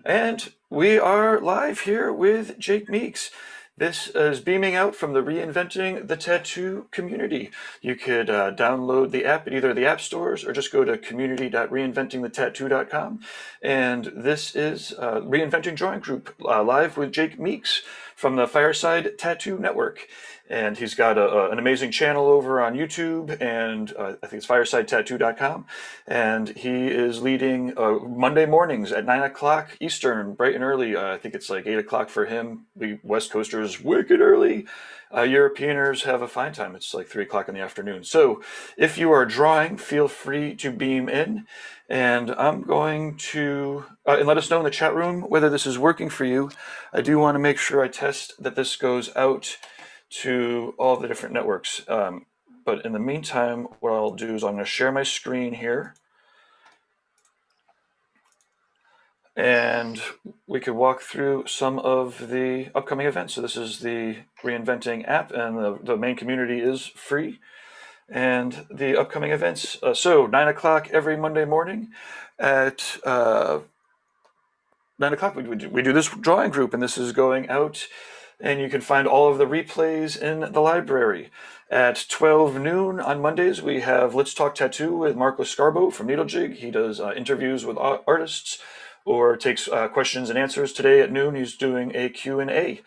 And we are live here with Jake Meeks. This is beaming out from the Reinventing the Tattoo community. You could download the app at either the app stores or just go to community.reinventingthetattoo.com. And this is Reinventing Drawing Group live with Jake Meeks from the Fireside Tattoo Network. And he's got an amazing channel over on YouTube, and I think it's firesidetattoo.com. And he is leading Monday mornings at 9 o'clock Eastern, bright and early. I think it's like 8 o'clock for him. We West Coasters, wicked early. Europeaners have a fine time. It's like 3 o'clock in the afternoon. So if you are drawing, feel free to beam in. And I'm going to, and let us know in the chat room whether this is working for you. I do want to make sure I test that this goes out to all the different networks. But in the meantime, what I'll do is I'm going to share my screen here. And we could walk through some of the upcoming events. So this is the Reinventing app, and the main community is free. And the upcoming events, so 9 o'clock every Monday morning at 9 o'clock, we do this drawing group, and this is going out. And you can find all of the replays in the library. At 12 noon on Mondays, we have Let's Talk Tattoo with Mark Scarbo from Needlejig. He does interviews with artists or takes questions and answers. Today at noon, he's doing a Q&A.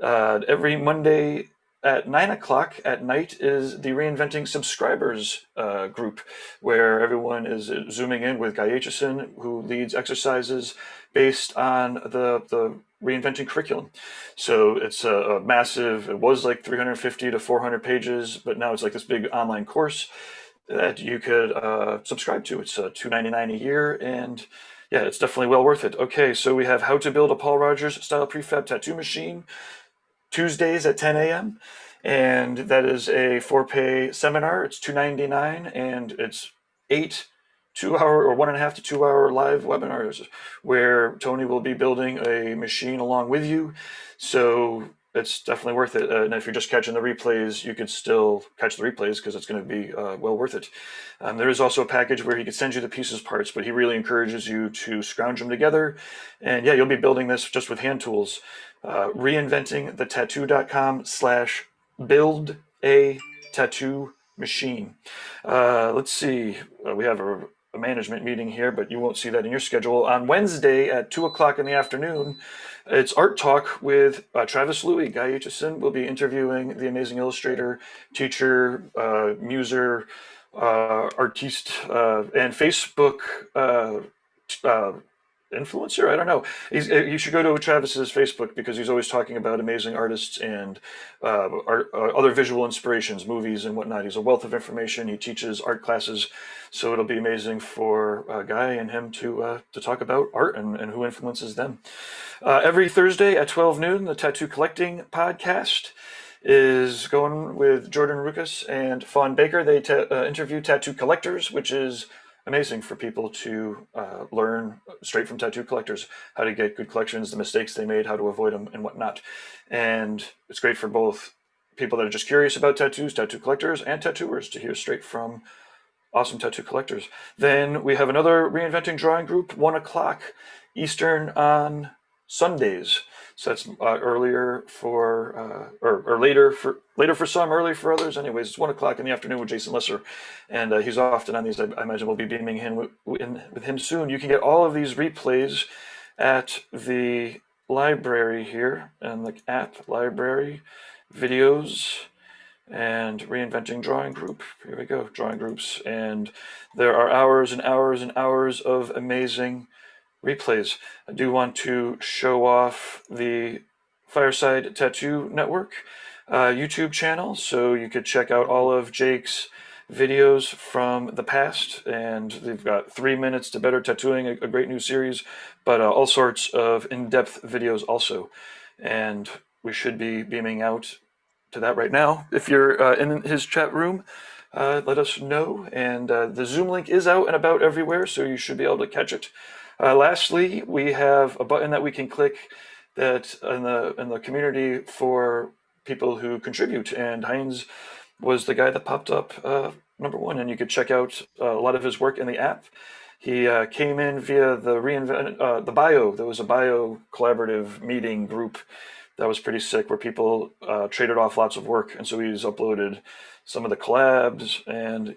Every Monday at 9 o'clock at night is the Reinventing Subscribers group, where everyone is zooming in with Guy Aitchison, who leads exercises based on the Reinventing curriculum. So it's a massive, it was like 350 to 400 pages, but now it's like this big online course that you could subscribe to. It's $2.99 a year, and yeah, it's definitely well worth it. Okay, so we have How to Build a Paul Rogers Style Prefab Tattoo Machine, Tuesdays at 10 a.m. And that is a for-pay seminar. It's $2.99, and it's 8 2-hour or 1.5 to 2 hour live webinars where Tony will be building a machine along with you. So it's definitely worth it. And if you're just catching the replays, you could still catch the replays because it's going to be well worth it. There is also a package where he could send you the pieces parts, but he really encourages you to scrounge them together. And yeah, you'll be building this just with hand tools. Reinventingthetattoo.com/build a tattoo machine. Let's see. We have a management meeting here, but you won't see that in your schedule. On Wednesday at 2 o'clock in the afternoon, it's Art Talk with Travis Louie. Guy Aitchison will be interviewing the amazing illustrator, teacher, muser, artiste, and Facebook influencer. I don't know. You should go to Travis's Facebook because he's always talking about amazing artists and other visual inspirations, movies and whatnot. He's a wealth of information. He teaches art classes, so it'll be amazing for Guy and him to talk about art and who influences them. Every Thursday at 12 noon, the Tattoo Collecting Podcast is going with Jordan Ruckus and Fawn Baker. They interview tattoo collectors, which is amazing for people to learn straight from tattoo collectors how to get good collections, the mistakes they made, how to avoid them, and whatnot. And it's great for both people that are just curious about tattoos, tattoo collectors, and tattooers to hear straight from awesome tattoo collectors. Then we have another Reinventing Drawing Group, 1 o'clock Eastern on Sundays. So that's earlier for, or later for some, early for others. Anyways, it's 1 o'clock in the afternoon with Jason Lesser, and he's often on these. I imagine we'll be beaming in with him soon. You can get all of these replays at the library here, and the app library, videos, and Reinventing Drawing Group. Here we go, drawing groups, and there are hours and hours and hours of amazing replays. I do want to show off the Fireside Tattoo Network YouTube channel, so you could check out all of Jake's videos from the past, and they've got 3 minutes to better tattooing, a great new series, but all sorts of in-depth videos also. And we should be beaming out to that right now. If you're in his chat room, let us know. And the Zoom link is out and about everywhere, so you should be able to catch it. Lastly, we have a button that we can click that in the community for people who contribute, and Heinz was the guy that popped up number one, and you could check out a lot of his work in the app. He came in via the bio. There was a bio collaborative meeting group that was pretty sick, where people traded off lots of work, and so he's uploaded some of the collabs, and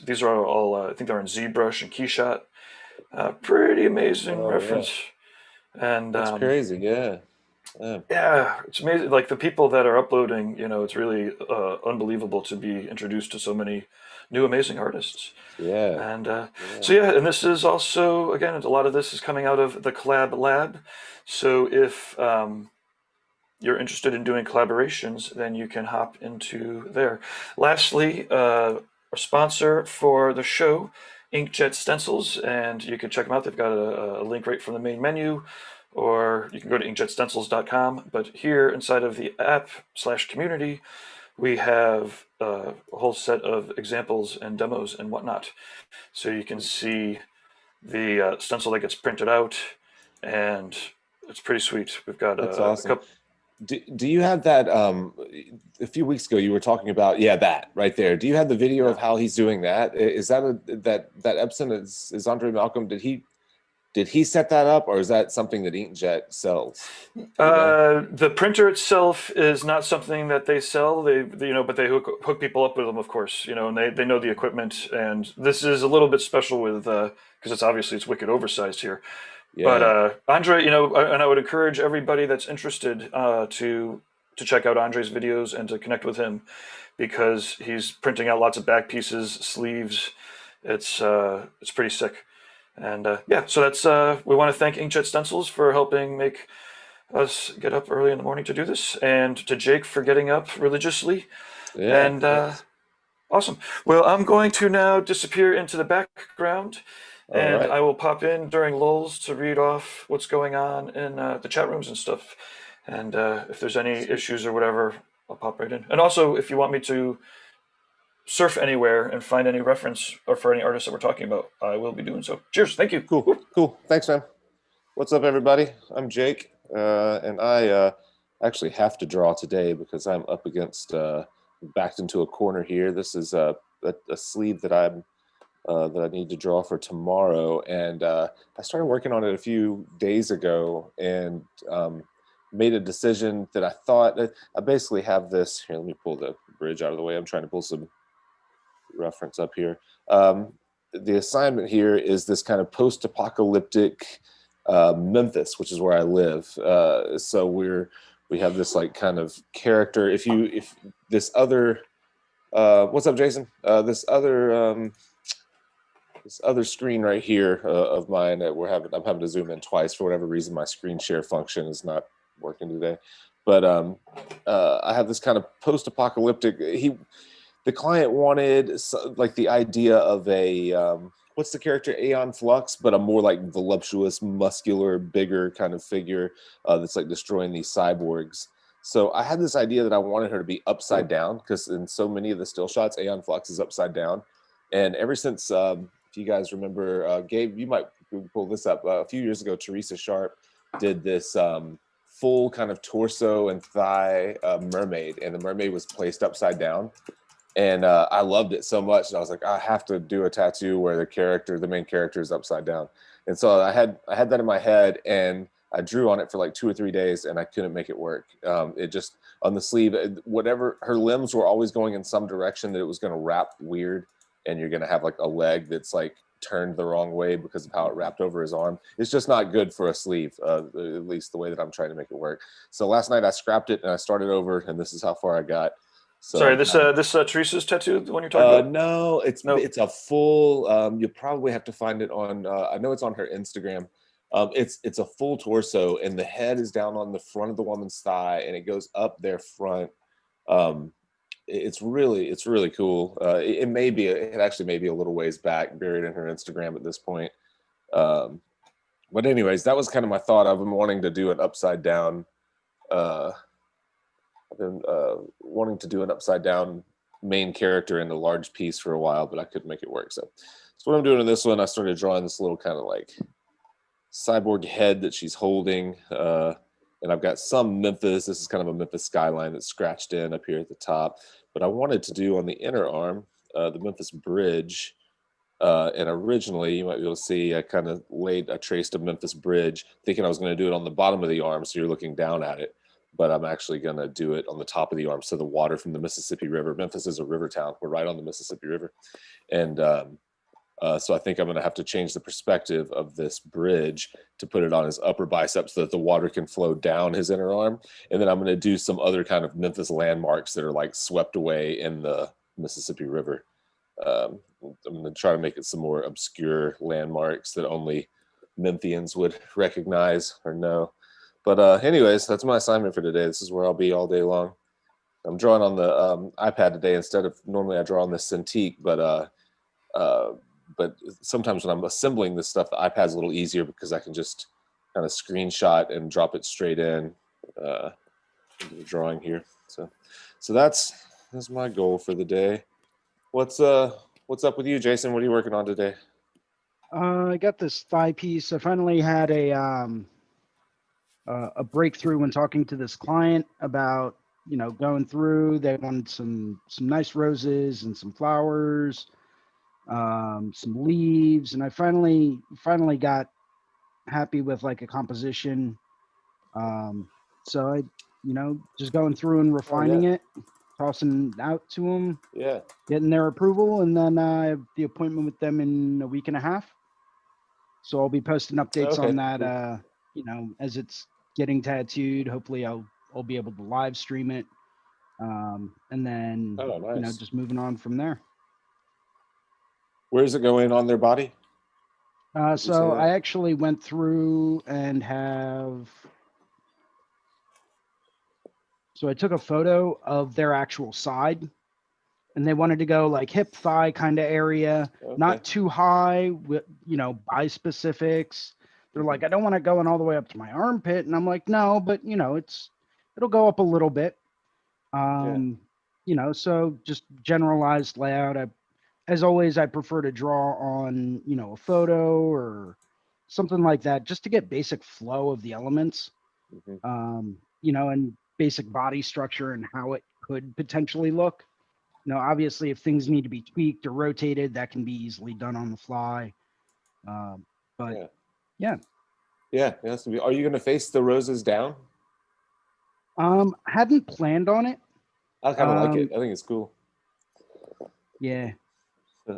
these are all I think they're in ZBrush and Keyshot. Pretty amazing Oh yeah, reference, and that's crazy. Yeah, yeah, yeah, it's amazing. Like the people that are uploading, it's really unbelievable to be introduced to so many new amazing artists. yeah, And yeah. so yeah, and this is also again a lot of this is coming out of the Collab Lab. So if you're interested in doing collaborations, then you can hop into there. Lastly, a sponsor for the show, Inkjet Stencils, and you can check them out. They've got a link right from the main menu, or you can go to inkjetstencils.com. But here inside of the app/community, we have a whole set of examples and demos and whatnot. So you can see the stencil that gets printed out, and it's pretty sweet. We've got That's a awesome. couple. Do you have that? A few weeks ago, you were talking about, yeah, that right there. Do you have the video of Yeah. how he's doing that? Is that that Epson is Andre Malcolm? Did he set that up, or is that something that Inkjet sells? Do you know? The printer itself is not something that they sell. But they hook people up with them, of course. And they know the equipment. And this is a little bit special with because it's wicked oversized here. But Yeah. Andre, and I would encourage everybody that's interested to check out Andre's videos and to connect with him because he's printing out lots of back pieces, sleeves. It's pretty sick. And yeah, so that's we want to thank Inkjet Stencils for helping make us get up early in the morning to do this, and to Jake for getting up religiously. Yeah. And Thanks. awesome. Well, I'm going to now disappear into the background, All and right. I will pop in during lulls to read off what's going on in the chat rooms and stuff. And if there's any Sweet. issues or whatever, I'll pop right in. And also, if you want me to surf anywhere and find any reference or for any artists that we're talking about, I will be doing so. Cheers. Thank you. Cool. Woo. Cool. Thanks, man. What's up, everybody? I'm Jake, and I actually have to draw today because I'm up against backed into a corner here. This is a sleeve that I need to draw for tomorrow, and I started working on it a few days ago, and made a decision that I thought I basically have this here. Let me pull the bridge out of the way. I'm trying to pull some reference up here. The assignment here is this kind of post-apocalyptic Memphis, which is where I live. So we have this like kind of character. If this other what's up, Jason? This other screen right here of mine that I'm having to zoom in twice for whatever reason. My screen share function is not working today, but I have this kind of post-apocalyptic. The client wanted like the idea of a what's the character, Aeon Flux, but a more like voluptuous, muscular, bigger kind of figure that's like destroying these cyborgs. So I had this idea that I wanted her to be upside down because in so many of the still shots, Aeon Flux is upside down. And ever since, if you guys remember, Gabe, you might pull this up. A few years ago, Teresa Sharp did this full kind of torso and thigh mermaid, and the mermaid was placed upside down. And I loved it so much, and I was like, I have to do a tattoo where the main character, is upside down. And so I had that in my head, and I drew on it for like 2 or 3 days, and I couldn't make it work. It just on the sleeve, whatever, her limbs were always going in some direction that it was going to wrap weird, and you're going to have like a leg that's like turned the wrong way because of how it wrapped over his arm. It's just not good for a sleeve, at least the way that I'm trying to make it work. So last night I scrapped it and I started over, and this is how far I got. So Sorry, this Teresa's tattoo, the one you're talking about? no, No. it's a full. You'll probably have to find it on. I know it's on her Instagram. It's a full torso, and the head is down on the front of the woman's thigh, and it goes up their front. Um, it's really cool. It actually may be a little ways back, buried in her Instagram at this point. Um, but anyways, that was kind of my thought. I've been wanting to do an upside down. I've been wanting to do an upside down main character in a large piece for a while, but I couldn't make it work. So what I'm doing in this one, I started drawing this little kind of like cyborg head that she's holding. And I've got some Memphis. This is kind of a Memphis skyline that's scratched in up here at the top. But I wanted to do on the inner arm, the Memphis bridge. And originally, you might be able to see, I kind of traced a Memphis bridge, thinking I was going to do it on the bottom of the arm, so you're looking down at it. But I'm actually going to do it on the top of the arm, so the water from the Mississippi River. Memphis is a river town. We're right on the Mississippi River, and so I think I'm going to have to change the perspective of this bridge to put it on his upper bicep so that the water can flow down his inner arm. And then I'm going to do some other kind of Memphis landmarks that are like swept away in the Mississippi River. I'm going to try to make it some more obscure landmarks that only Memphians would recognize or know. But anyways, that's my assignment for today. This is where I'll be all day long. I'm drawing on the iPad today instead of normally I draw on the Cintiq, but sometimes when I'm assembling this stuff, the iPad's a little easier because I can just kind of screenshot and drop it straight in into the drawing here. So that's my goal for the day. What's up with you, Jason? What are you working on today? I got this thigh piece. I finally had a breakthrough when talking to this client about, going through. They wanted some nice roses and some flowers, some leaves, and I finally got happy with like a composition. So I, just going through and refining it, tossing it out to them, getting their approval, and then I have the appointment with them in a week and a half. So I'll be posting updates on that, as it's getting tattooed. Hopefully I'll be able to live stream it. And then, nice. just moving on from there. Where is it going on their body? So I actually went through and so I took a photo of their actual side, and they wanted to go like hip thigh kind of area, not too high with, by specifics. They're like, I don't want it going all the way up to my armpit. And I'm like, no, but it'll go up a little bit. So just generalized layout. As always, I prefer to draw on, a photo or something like that, just to get basic flow of the elements, and basic body structure and how it could potentially look. Obviously, if things need to be tweaked or rotated, that can be easily done on the fly. Are you going to face the roses down? Hadn't planned on it. I kind of like it. I think it's cool. Yeah.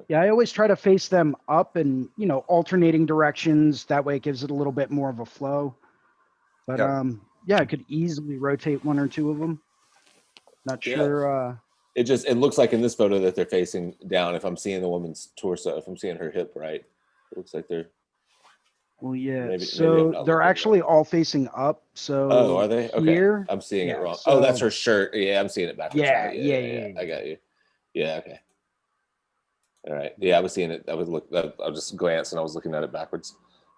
Yeah, I always try to face them up and, alternating directions. That way it gives it a little bit more of a flow. But I could easily rotate one or two of them. Not sure. It looks like in this photo that they're facing down. If I'm seeing the woman's torso, if I'm seeing her hip right, it looks like they're. Well, yeah. Maybe they're actually all facing up. So. Oh, are they? Okay. Here, I'm seeing it wrong. So, that's her shirt. Yeah, I'm seeing it backwards. Yeah. I got you. Yeah. Okay. All right. Yeah, I was seeing it. I just glanced and I was looking at it backwards.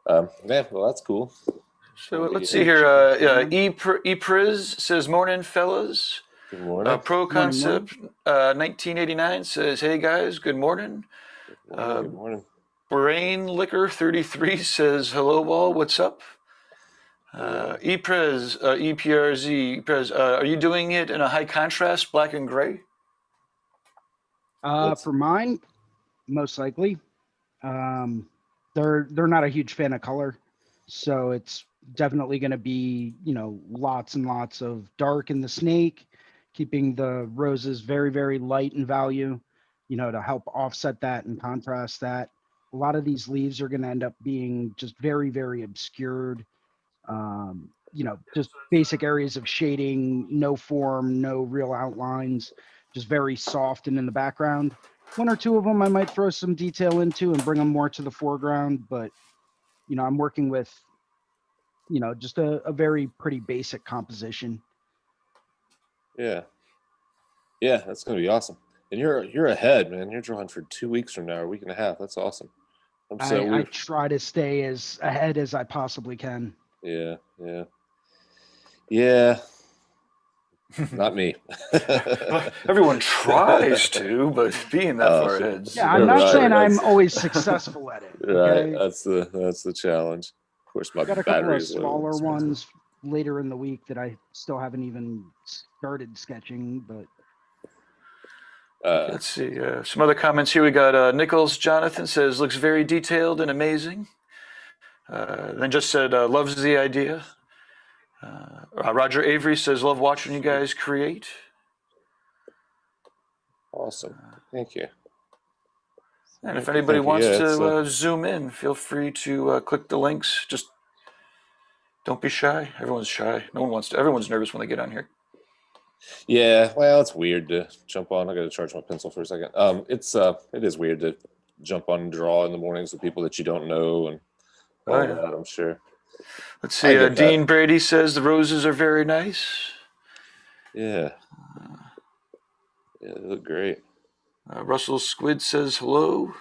Well, that's cool. So let's see here. Epriz says, "Morning, fellas." Good morning. Pro Concept 1989 says, "Hey guys, good morning." Good morning. Brain Liquor 33 says, "Hello all, what's up?" Eprez, EPRZ, Eprez, are you doing it in a high contrast, black and gray? For mine, most likely. They're not a huge fan of color, so it's definitely going to be, lots and lots of dark in the snake, keeping the roses very, very light in value, to help offset that and contrast that. A lot of these leaves are going to end up being just very, very obscured. Just basic areas of shading, no form, no real outlines, just very soft and in the background. One or two of them I might throw some detail into and bring them more to the foreground, but, I'm working with, just a very pretty basic composition. Yeah, that's going to be awesome. And you're ahead, man. You're drawing for 2 weeks from now, or a week and a half. That's awesome. I try to stay as ahead as I possibly can. Yeah. Not me. Everyone tries to, but being that far ahead. Yeah, I'm not saying I'm always successful at it. Okay? Right, that's the challenge. Of course, my got a couple of batteries smaller ones later in the week that I still haven't even started sketching, but. Uh, Let's see. Some other comments here. We got Nichols Jonathan says, looks very detailed and amazing. Then just said, loves the idea. Roger Avery says, love watching you guys create. awesome. Thank you. And if Thank you, anybody thank you. wants Yeah, it's, to zoom in, feel free to click the links. Just don't be shy. Everyone's shy. No one wants to. Everyone's nervous when they get on here. yeah, well, it's weird to jump on. I got to charge my pencil for a second. It is weird to jump on and draw in the mornings with people that you don't know and all Oh, yeah. that. I'm sure. Let's I see. get that. Dean Brady says the roses are very nice. Yeah. Yeah, they look great. Russell Squid says hello.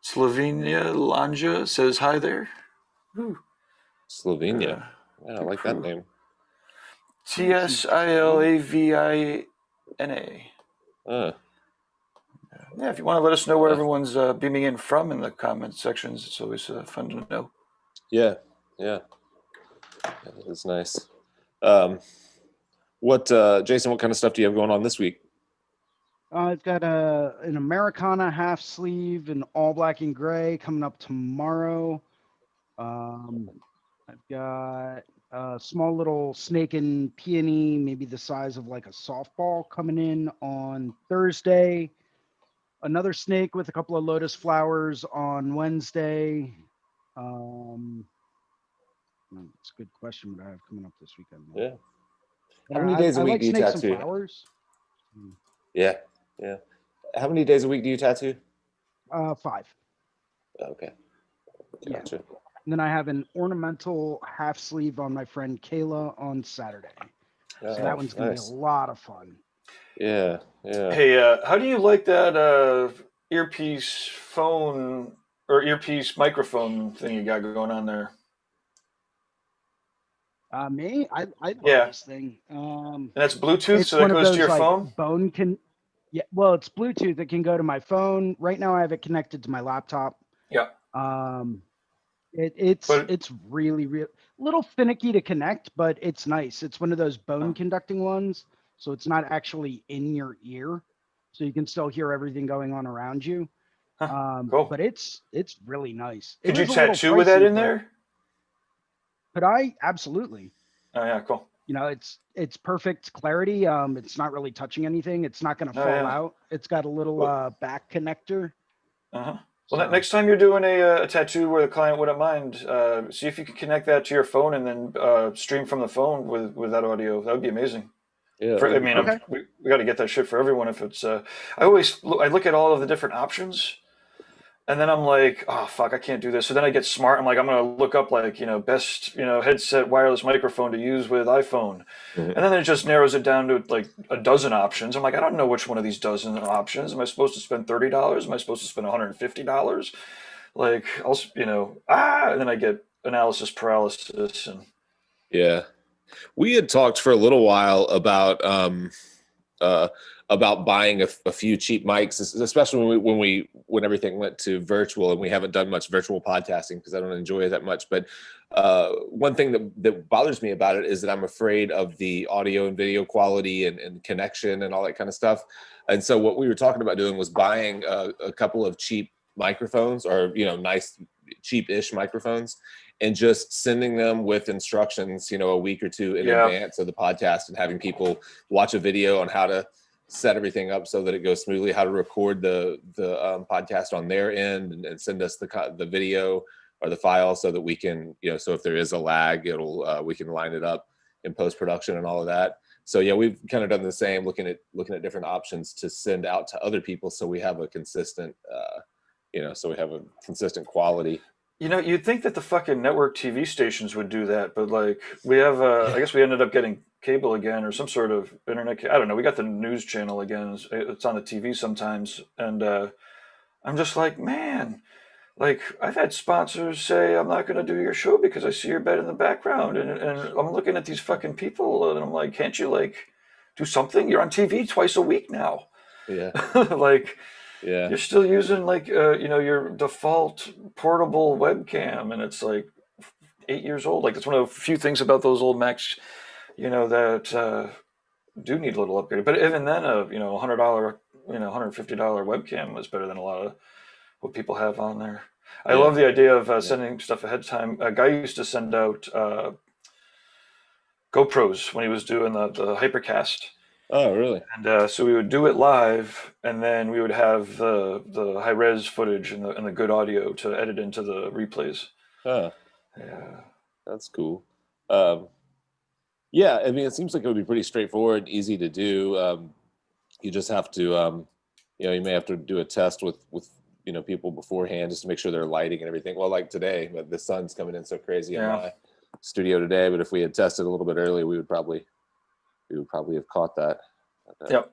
Slovenia Lanja says hi there. Ooh. Slovenia. Yeah, I good like that crew. name. TSILAVINA. Yeah, if you want to let us know where everyone's beaming in from in the comment sections, it's always fun to know. Yeah. That is nice. Jason, what kind of stuff do you have going on this week? I've got an Americana half sleeve in all black and gray coming up tomorrow. I've got a small little snake and peony, maybe the size of like a softball, coming in on Thursday. Another snake with a couple of lotus flowers on Wednesday. It's a good question what I have coming up this weekend. Yeah. How many days a week like do you snakes tattoo? and flowers. Yeah. How many days a week do you tattoo? 5. Okay. Gotcha. Yeah. And then I have an ornamental half sleeve on my friend Kayla on Saturday. So that one's going to be a lot of fun. Yeah. Hey, how do you like that earpiece phone or earpiece microphone thing you got going on there? Me, I love this thing. And that's Bluetooth, it's so that one of goes those to your like phone? bone can. Yeah, well, it's Bluetooth. It can go to my phone. Right now, I have it connected to my laptop. Yeah. It's really little finicky to connect, but it's nice. It's one of those bone conducting ones, so it's not actually in your ear, so you can still hear everything going on around you. Cool. But it's really nice. Could you tattoo with that in there? Could I? Absolutely. Oh yeah, cool. You know, it's perfect clarity. It's not really touching anything. It's not going to fall out. It's got a little back connector. Well, next time you're doing a tattoo where the client wouldn't mind, see if you can connect that to your phone and then stream from the phone with that audio. That would be amazing. Yeah. We got to get that shit for everyone. If it's, I look at all of the different options, and then I'm like, oh fuck, I can't do this. So then I get smart. I'm like, I'm gonna look up like best headset wireless microphone to use with iPhone, and then it just narrows it down to like a dozen options. I'm like, I don't know which one of these dozen options. Am I supposed to spend $30? Am I supposed to spend $150? Like, and then I get analysis paralysis and. Yeah, we had talked for a little while about buying a few cheap mics, especially when everything went to virtual, and we haven't done much virtual podcasting because I don't enjoy it that much. But one thing that bothers me about it is that I'm afraid of the audio and video quality and connection and all that kind of stuff. And so what we were talking about doing was buying a couple of cheap microphones, or nice cheap-ish microphones, and just sending them with instructions, a week or two in advance of the podcast, and having people watch a video on how to set everything up so that it goes smoothly, how to record the podcast on their end, and send us the video or the file so that we can, so if there is a lag, we can line it up in post-production and all of that. So yeah, we've kind of done the same, looking at different options to send out to other people, so we have a consistent, so we have a consistent quality. You'd think that the fucking network TV stations would do that, but like we have, I guess we ended up getting cable again or some sort of internet. I don't know. We got the news channel again. It's on the TV sometimes, and I'm just like, man, like I've had sponsors say I'm not going to do your show because I see your bed in the background, and I'm looking at these fucking people, and I'm like, can't you like do something? You're on TV twice a week now. Yeah. Like. Yeah. You're still using like your default portable webcam, and it's like 8 years old. Like it's one of the few things about those old Macs, that do need a little upgrade. But even then, $100 $150 webcam was better than a lot of what people have on there. I Yeah. love the idea of sending stuff ahead of time. A guy used to send out GoPros when he was doing the Hypercast. Oh, really? And so we would do it live, and then we would have the high res footage and the good audio to edit into the replays. Huh. Yeah. That's cool. Yeah, I mean, it seems like it would be pretty straightforward and easy to do. You just have to, you may have to do a test with people beforehand just to make sure they're lighting and everything. Well, like today, but the sun's coming in so crazy in my studio today. But if we had tested a little bit earlier, we would probably have caught that. Yep.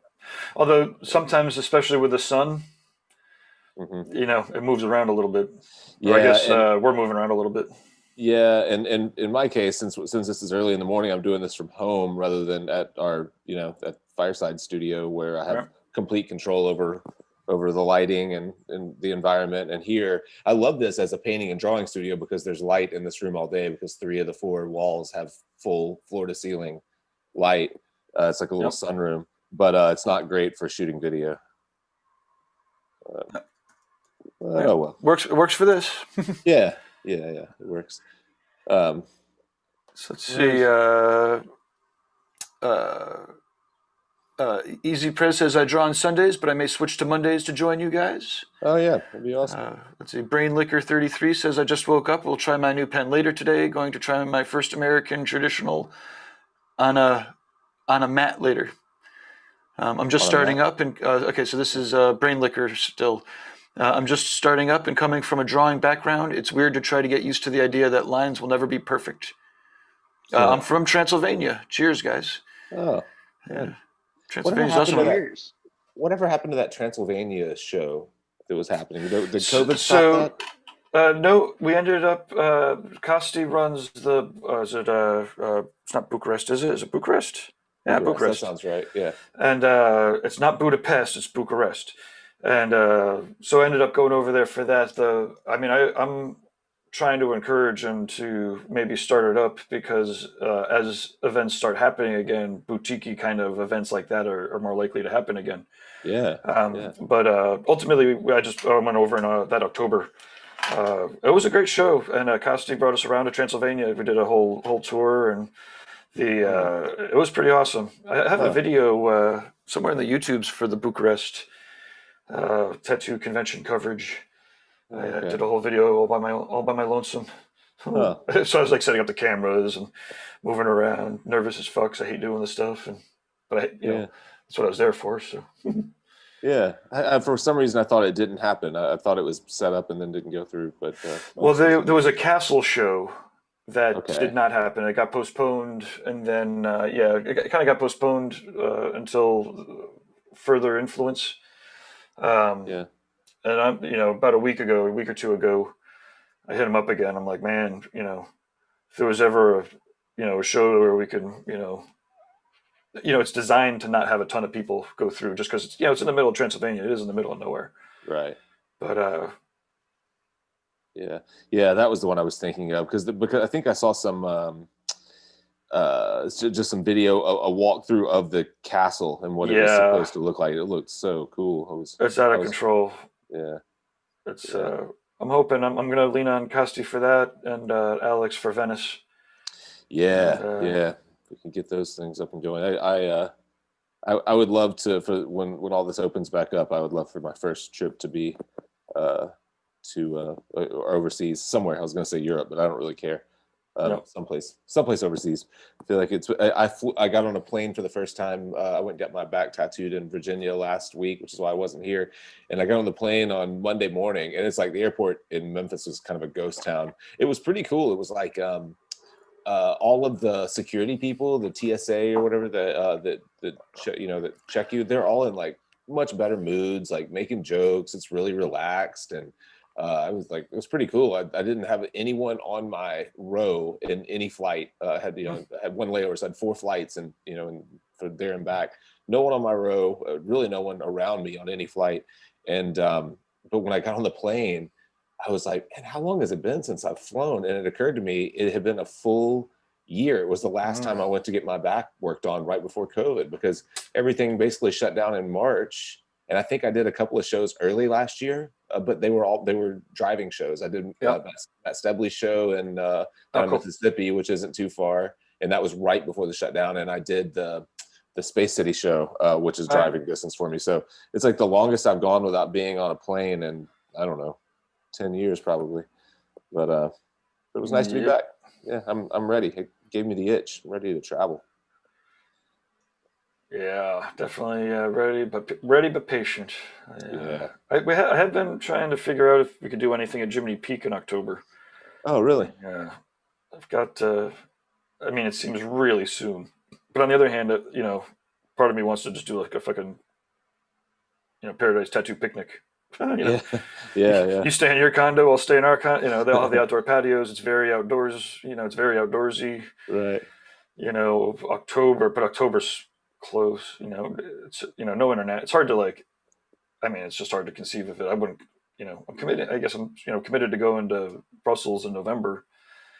Although sometimes, especially with the sun, it moves around a little bit. Yeah, or I guess we're moving around a little bit. Yeah, and in my case, since this is early in the morning, I'm doing this from home rather than at our at Fireside Studio where I have complete control over the lighting and the environment. And here, I love this as a painting and drawing studio because there's light in this room all day because 3 of the 4 walls have full floor to ceiling light. It's like a little sunroom, but it's not great for shooting video. Oh well, works for this. Yeah, it works. So let's see. Easy Press says, I draw on Sundays, but I may switch to Mondays to join you guys. Oh, yeah. That'd be awesome. Let's see. Brain Liquor 33 says, I just woke up. We'll try my new pen later today. Going to try my first American traditional on a mat later. I'm just starting up. And okay, so this is Brain Liquor still. I'm just starting up and coming from a drawing background. It's weird to try to get used to the idea that lines will never be perfect. I'm from Transylvania. Cheers, guys. Oh. Yeah. Transylvania's awesome. Whatever happened to that Transylvania show that was happening? Did COVID stop that? No, we ended up. Costi runs the. It's not Bucharest, is it? Is it Bucharest? Yeah, Bucharest. That sounds right. Yeah. And it's not Budapest; it's Bucharest. And so I ended up going over there for that. I'm trying to encourage them to maybe start it up because as events start happening again, boutique-y kind of events like that are more likely to happen again. Yeah. But ultimately, I just went over in that October. It was a great show, and Costi brought us around to Transylvania. We did a whole tour, and it was pretty awesome. I have a video somewhere in the YouTubes for the Bucharest tattoo convention coverage. I did a whole video all by my lonesome. So I was like setting up the cameras and moving around, nervous as fuck. 'Cause I hate doing this stuff, but that's what I was there for. So yeah, I, for some reason I thought it didn't happen. I thought it was set up and then didn't go through. But there was a castle show that did not happen. It got postponed, and then it kind of got postponed until further influence. And I'm, about a week or 2 ago, I hit him up again. I'm like, man, if there was ever a show where we could, it's designed to not have a ton of people go through just because it's, it's in the middle of Transylvania. It is in the middle of nowhere. Right. But, yeah, that was the one I was thinking of because I think I saw some, just some video, a walkthrough of the castle and what it was supposed to look like. It looked so cool. It's out of control. Yeah. It's I'm hoping I'm going to lean on Costi for that and Alex for Venice. Yeah. If we can get those things up and going. I would love to, for when all this opens back up, I would love for my first trip to be to overseas somewhere. I was going to say Europe, but I don't really care. Someplace overseas. I feel like I got on a plane for the first time. I went and got my back tattooed in Virginia last week, which is why I wasn't here. And I got on the plane on Monday morning, and it's like the airport in Memphis was kind of a ghost town. It was pretty cool. It was like all of the security people, the TSA or whatever that check you, they're all in like much better moods, like making jokes. It's really relaxed, and I was like, it was pretty cool. I didn't have anyone on my row in any flight. I had one layover, so I had 4 flights, and for there and back, no one on my row, really no one around me on any flight. And but when I got on the plane, I was like, man, how long has it been since I've flown? And it occurred to me it had been a full year. It was the last time I went to get my back worked on right before COVID, because everything basically shut down in March. And I think I did a couple of shows early last year, but they were driving shows. I did Yep. Matt Stebley's show in down in cool. Mississippi, which isn't too far, and that was right before the shutdown. And I did the Space City show, which is driving distance for me. So it's like the longest I've gone without being on a plane in, I don't know, 10 years probably. But it was nice to be back. Yeah, I'm ready. It gave me the itch. I'm ready to travel. Yeah, definitely ready but patient. Yeah. I have been trying to figure out if we could do anything at Jiminy Peak in October. Oh, really? Yeah, I've got. I mean, it seems really soon, but on the other hand, part of me wants to just do like a fucking, Paradise Tattoo picnic. Yeah, yeah. You stay in your condo, I'll stay in our condo. They'll have the outdoor patios. It's very outdoors. It's very outdoorsy. Right. October, but October's close. It's no internet. It's hard to like. I mean, it's just hard to conceive of it. I wouldn't. I'm committed. I guess I'm committed to going to Brussels in November.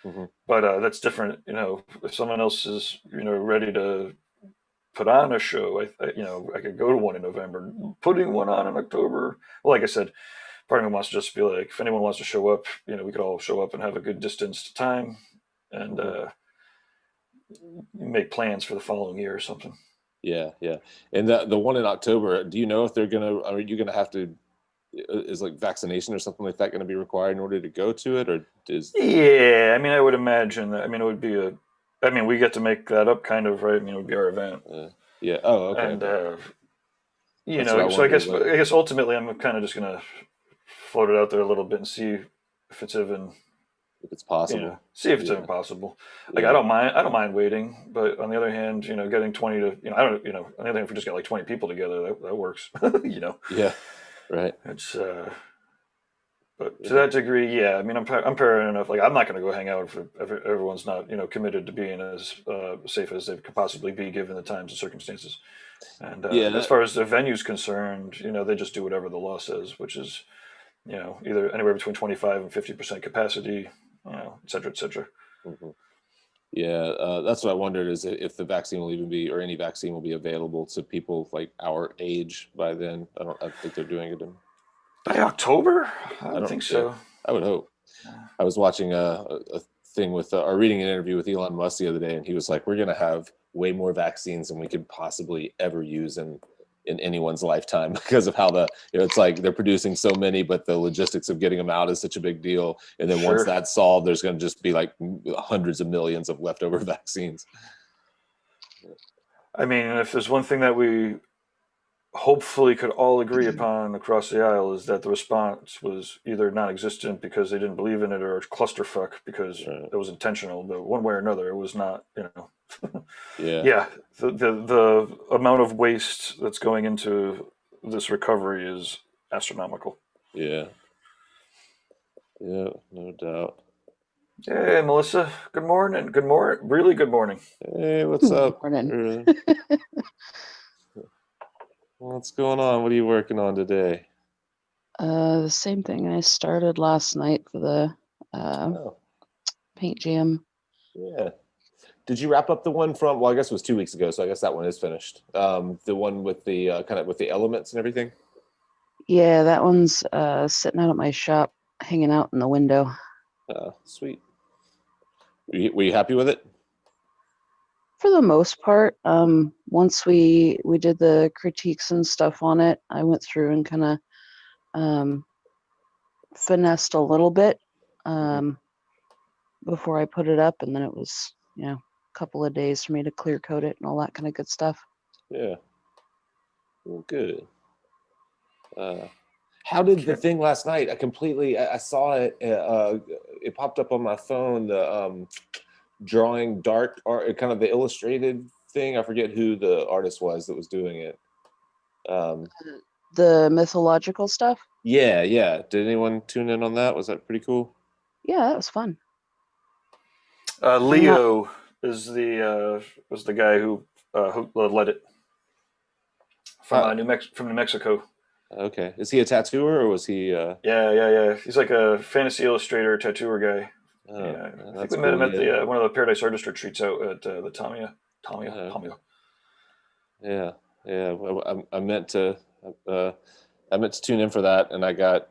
Mm-hmm. But that's different. If someone else is ready to put on a show, I could go to one in November. Putting one on in October. Well, like I said, part of me wants to just be like, if anyone wants to show up, we could all show up and have a good distanced time, and make plans for the following year or something. Yeah, yeah. And the one in October, do you know if are you gonna have to, is like vaccination or something like that going to be required in order to go to it, or is? Yeah, I mean, I would imagine that. I mean, it would be we get to make that up, kind of, right? I mean, it would be our event. Yeah. Oh, okay. And That's so I guess ultimately, I'm kind of just gonna float it out there a little bit and see if it's even, if it's possible. See if it's even possible. Like, I don't mind waiting, but on the other hand, getting 20 to, I don't, on the other hand, if we just got like 20 people together, that works. Yeah. Right. It's but to that degree, yeah. I mean, I'm paranoid enough. Like, I'm not going to go hang out if everyone's not committed to being as safe as they could possibly be given the times and circumstances. And as far as the venue's concerned, they just do whatever the law says, which is either anywhere between 25 and 50% capacity, et cetera, et cetera. Mm-hmm. Yeah, that's what I wondered, is if the vaccine will even be, or any vaccine will be available to people like our age by then. I think they're doing it by October. I don't think so. Yeah, I would hope. I was watching a thing with, or reading an interview with Elon Musk the other day, and he was like, "We're going to have way more vaccines than we could possibly ever use in anyone's lifetime, because of how it's like they're producing so many, but the logistics of getting them out is such a big deal. And then once that's solved, there's going to just be like hundreds of millions of leftover vaccines." I mean, if there's one thing that we hopefully could all agree upon across the aisle, is that the response was either non-existent because they didn't believe in it, or clusterfuck because it was intentional. But one way or another, it was not, Yeah, the amount of waste that's going into this recovery is astronomical. Yeah, no doubt. Hey, Melissa. Good morning. Good morning. Really good morning. Hey, what's up? Morning. What's going on? What are you working on today? The same thing I started last night for the paint jam. Yeah. Did you wrap up the one from, well, I guess it was 2 weeks ago, so I guess that one is finished. The one with the kind of with the elements and everything? Yeah, that one's sitting out at my shop, hanging out in the window. Sweet. Were you happy with it? For the most part, once we did the critiques and stuff on it, I went through and kind of finessed a little bit before I put it up, and then it was, a couple of days for me to clear coat it and all that kind of good stuff. Yeah. Well, good. How did the thing last night? I saw it. It popped up on my phone. The drawing dark art, kind of the illustrated thing. I forget who the artist was that was doing it. The mythological stuff. Yeah. Did anyone tune in on that? Was that pretty cool? Yeah, that was fun. Leo is was the guy who led it from New Mexico. Okay, is he a tattooer or was he? Yeah. He's like a fantasy illustrator, tattooer guy. I think we met him at one of the Paradise Artist retreats out at the Tamia. Yeah. I meant to I meant to tune in for that, and I got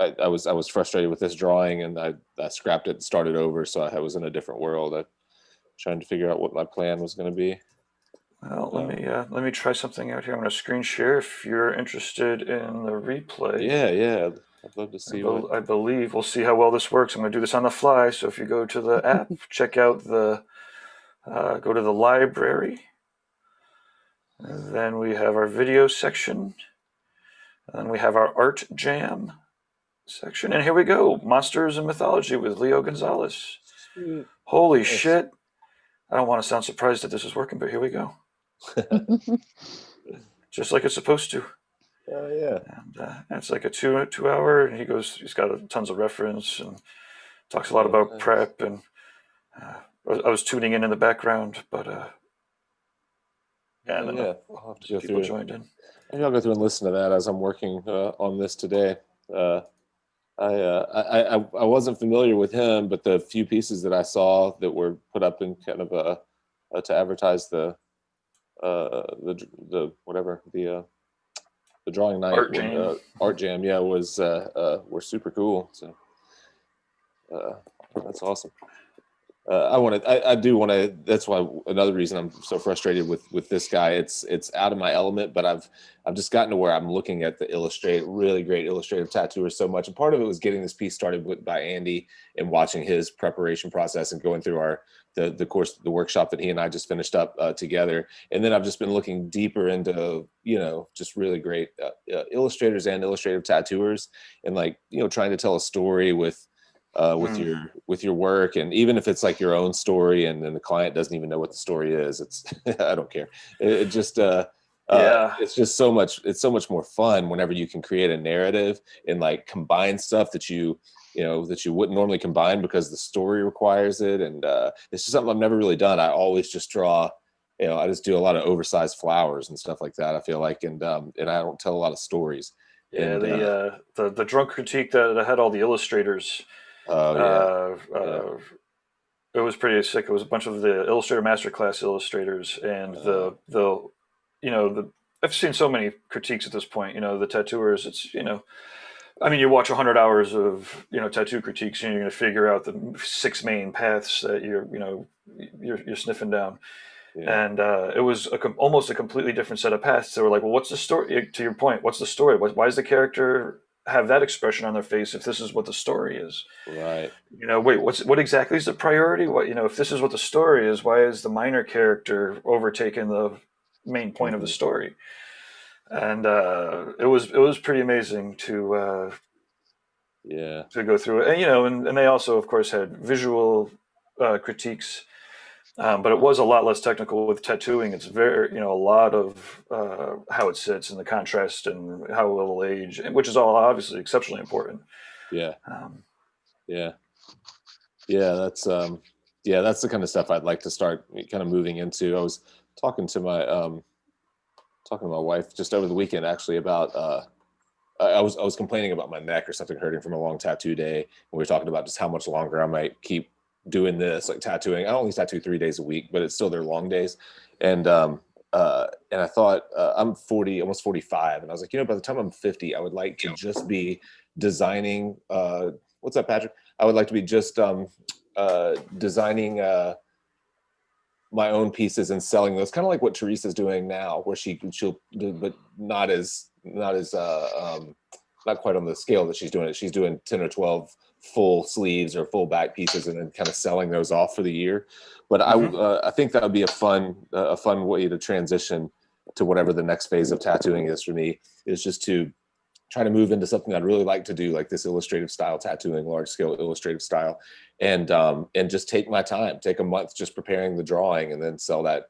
I was frustrated with this drawing, and I scrapped it and started over. So I was in a different world. I trying to figure out what my plan was going to be. Well, let me try something out here. I'm going to screen share if you're interested in the replay. Yeah, I'd love to see I believe we'll see how well this works. I'm going to do this on the fly. So if you go to the app, check out go to the library. And then we have our video section. And then we have our art jam section. And here we go. Monsters and Mythology with Leo Gonzalez. Sweet. Holy Nice. shit. I don't want to sound surprised that this is working, but here we go. Just like it's supposed to. Yeah. And it's like a two hour, and he's got tons of reference and talks a lot about Nice. prep. And I was tuning in the background, but I don't know. I'll have to go People through. joined in. Maybe I'll go through and listen to that as I'm working on this today. I wasn't familiar with him, but the few pieces that I saw that were put up in kind of to advertise the drawing night art jam, were super cool. So that's awesome. I do want to. That's why another reason I'm so frustrated with this guy. It's out of my element, but I've just gotten to where I'm looking at the really great illustrative tattooers so much. And part of it was getting this piece started by Andy and watching his preparation process and going through the workshop that he and I just finished up together. And then I've just been looking deeper into just really great illustrators and illustrative tattooers, and trying to tell a story with your work, and even if it's like your own story and then the client doesn't even know what the story is, it's I don't care. It's just so much more fun whenever you can create a narrative and combine stuff that you wouldn't normally combine because the story requires it. And it's just something I've never really done. I always just draw, I just do a lot of oversized flowers and stuff like that, I feel like, and I don't tell a lot of stories. Yeah, and, the drunk critique that I had all the illustrators. It was pretty sick. It was a bunch of the Illustrator Masterclass illustrators, and I've seen so many critiques at this point. The tattooers. It's you watch 100 hours of tattoo critiques, and you're going to figure out the 6 main paths that you're sniffing down. Yeah. And it was almost a completely different set of paths. They were like, well, what's the story? To your point, what's the story? Why does the character have that expression on their face if this is what the story is? Right. Wait, what exactly is the priority? If this is what the story is, why is the minor character overtaking the main point of the story? And it was pretty amazing to go through it. And they also, of course, had visual critiques. But it was a lot less technical with tattooing. It's very, a lot of how it sits and the contrast and how it will age, which is all obviously exceptionally important. Yeah. That's the kind of stuff I'd like to start kind of moving into. I was talking to my wife just over the weekend, actually, about I was complaining about my neck or something hurting from a long tattoo day. And we were talking about just how much longer I might keep doing this, like tattooing. I only tattoo 3 days a week, but it's still their long days. And I thought I'm 40, almost 45, and I was like, by the time I'm 50, I would like to just be designing. What's up, Patrick? I would like to be just designing my own pieces and selling those, kind of like what Teresa's doing now, where she'll do, but not quite on the scale that she's doing it. She's doing 10 or 12 full sleeves or full back pieces and then kind of selling those off for the year. But I think that would be a fun way to transition to whatever the next phase of tattooing is for me, is just to try to move into something I'd really like to do, like this illustrative style tattooing, large scale illustrative style, and just take my time, take a month just preparing the drawing, and then sell that,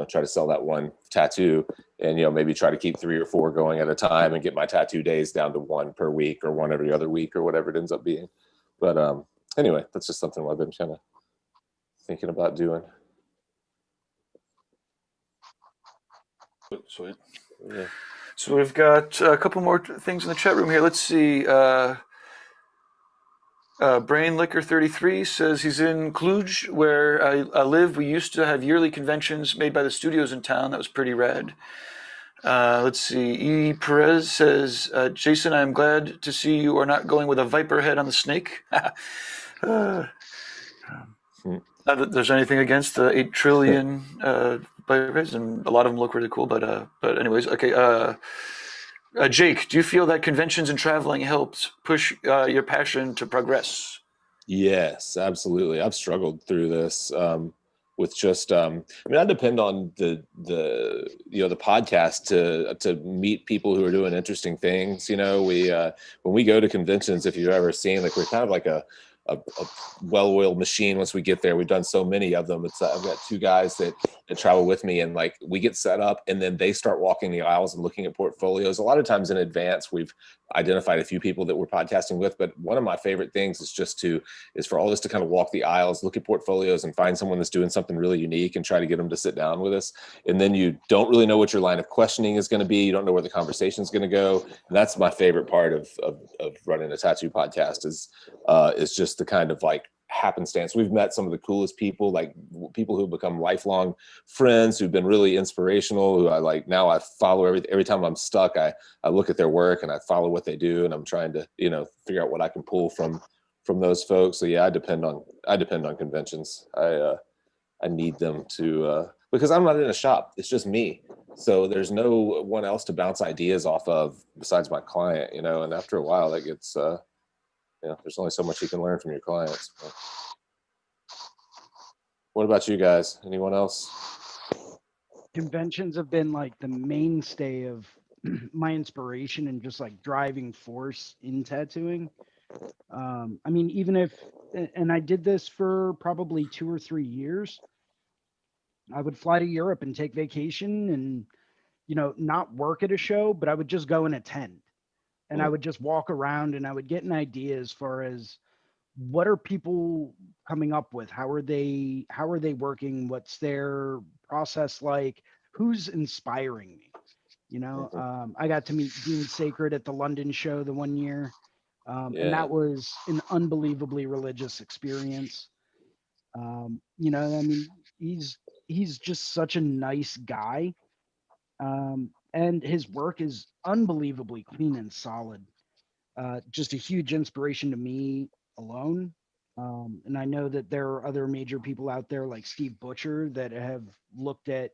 try to sell that one tattoo, and maybe try to keep 3 or 4 going at a time and get my tattoo days down to 1 per week or 1 every other week or whatever it ends up being. But anyway, that's just something I've been kind of thinking about doing. Sweet. Yeah. So we've got a couple more things in the chat room here. Let's see. Brain Liquor 33 says he's in Cluj, where I live. We used to have yearly conventions made by the studios in town. That was pretty rad. Let's see. E. Perez says, Jason, I'm glad to see you are not going with a viper head on the snake. Not that there's anything against the 8 trillion viper heads, and a lot of them look really cool. But anyways, okay. Jake, do you feel that conventions and traveling helped push your passion to progress? Yes, absolutely. I've struggled through this with just I mean, I depend on the the podcast to meet people who are doing interesting things. We when we go to conventions, if you've ever seen, like, we're kind of like a well-oiled machine. Once we get there, we've done so many of them. It's I've got 2 guys that travel with me, and like we get set up, and then they start walking the aisles and looking at portfolios. A lot of times in advance, we've identified a few people that we're podcasting with, but one of my favorite things is for all of us to kind of walk the aisles, look at portfolios, and find someone that's doing something really unique and try to get them to sit down with us. And then you don't really know what your line of questioning is going to be. You don't know where the conversation is going to go. And that's my favorite part of running a tattoo podcast is just the kind of like happenstance. We've met some of the coolest people, like people who've become lifelong friends, who've been really inspirational, who I like now. I follow every time I'm stuck, I look at their work and I follow what they do, and I'm trying to figure out what I can pull from those folks. So yeah, I depend on conventions. I need them to because I'm not in a shop. It's just me. So there's no one else to bounce ideas off of besides my client, and after a while that gets there's only so much you can learn from your clients. But what about you guys? Anyone else? Conventions have been like the mainstay of my inspiration and just like driving force in tattooing. I mean, even if, and I did this for probably 2 or 3 years, I would fly to Europe and take vacation and, not work at a show, but I would just go and attend. And I would just walk around and I would get an idea as far as what are people coming up with? How are they working? What's their process like? Who's inspiring me? I got to meet Dean Sacred at the London show the one year. And that was an unbelievably religious experience. I mean, he's just such a nice guy. And his work is unbelievably clean and solid. Just a huge inspiration to me alone. And I know that there are other major people out there like Steve Butcher that have looked at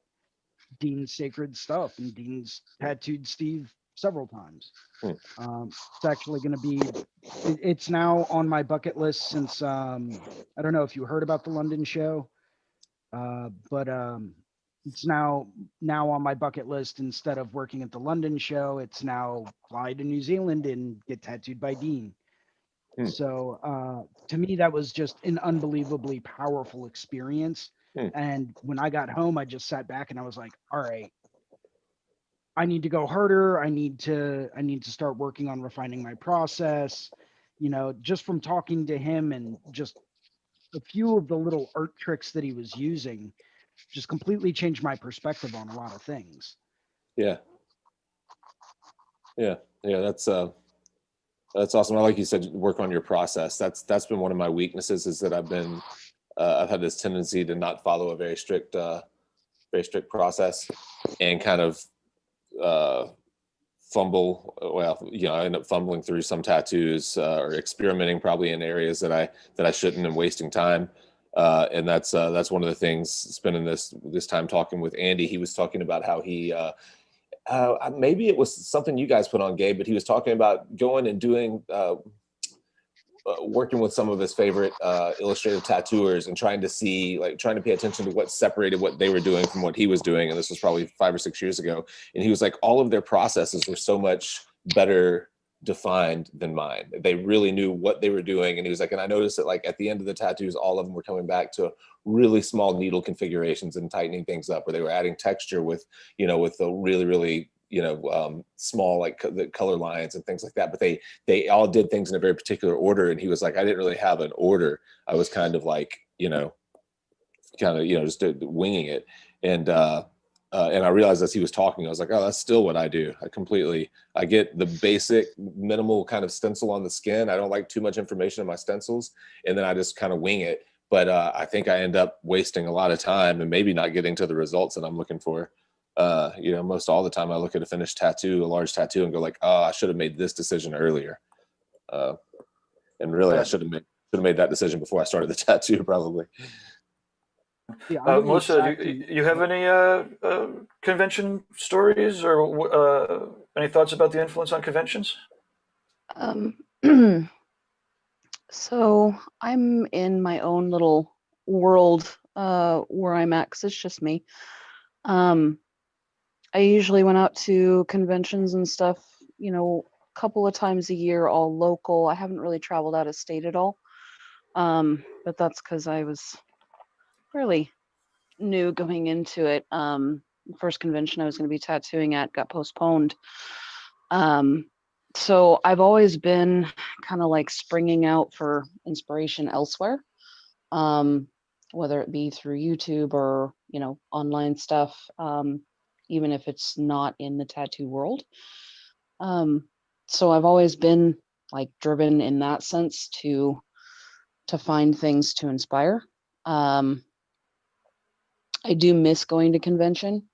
Dean's sacred stuff, and Dean's tattooed Steve several times. It's actually going to be, it's now on my bucket list since, I don't know if you heard about the London show, but it's now on my bucket list. Instead of working at the London show, it's now fly to New Zealand and get tattooed by Dean. So to me, that was just an unbelievably powerful experience. And when I got home, I just sat back and I was like, all right, I need to go harder. I need to start working on refining my process. Just from talking to him and just a few of the little art tricks that he was using just completely changed my perspective on a lot of things. Yeah. That's awesome. I like you said, work on your process. That's been one of my weaknesses, is that I've had this tendency to not follow a very strict process and kind of fumble. Well, I end up fumbling through some tattoos or experimenting probably in areas that I shouldn't, and wasting time. And that's one of the things. Spending this time talking with Andy, he was talking about how he. Maybe it was something you guys put on, Gabe, but he was talking about going and doing, working with some of his favorite illustrative tattooers and trying to pay attention to what separated what they were doing from what he was doing. And this was probably 5 or 6 years ago. And he was like, all of their processes were so much better defined than mine. They really knew what they were doing. And he was like, and I noticed that like at the end of the tattoos, all of them were coming back to really small needle configurations and tightening things up, where they were adding texture with the really, really, small, like the color lines and things like that. But they all did things in a very particular order. And he was like, I didn't really have an order. I was kind of like, just winging it. And I realized as he was talking, I was like, oh, that's still what I do. I get the basic minimal kind of stencil on the skin. I don't like too much information in my stencils. And then I just kind of wing it. But I think I end up wasting a lot of time and maybe not getting to the results that I'm looking for. Most all the time I look at a finished tattoo, a large tattoo, and go like, oh, I should have made this decision earlier. And really, I should have made that decision before I started the tattoo, probably. Yeah, I'm the Melissa, exact you have any convention stories or any thoughts about the influence on conventions? Um, so I'm in my own little world where I'm at, 'cause it's just me. I usually went out to conventions and stuff, a couple of times a year, all local. I haven't really traveled out of state at all. But that's because I was fairly new going into it. First convention I was going to be tattooing at got postponed. So I've always been kind of like springing out for inspiration elsewhere, whether it be through YouTube or, online stuff, even if it's not in the tattoo world. So I've always been like driven in that sense to find things to inspire. I do miss going to convention.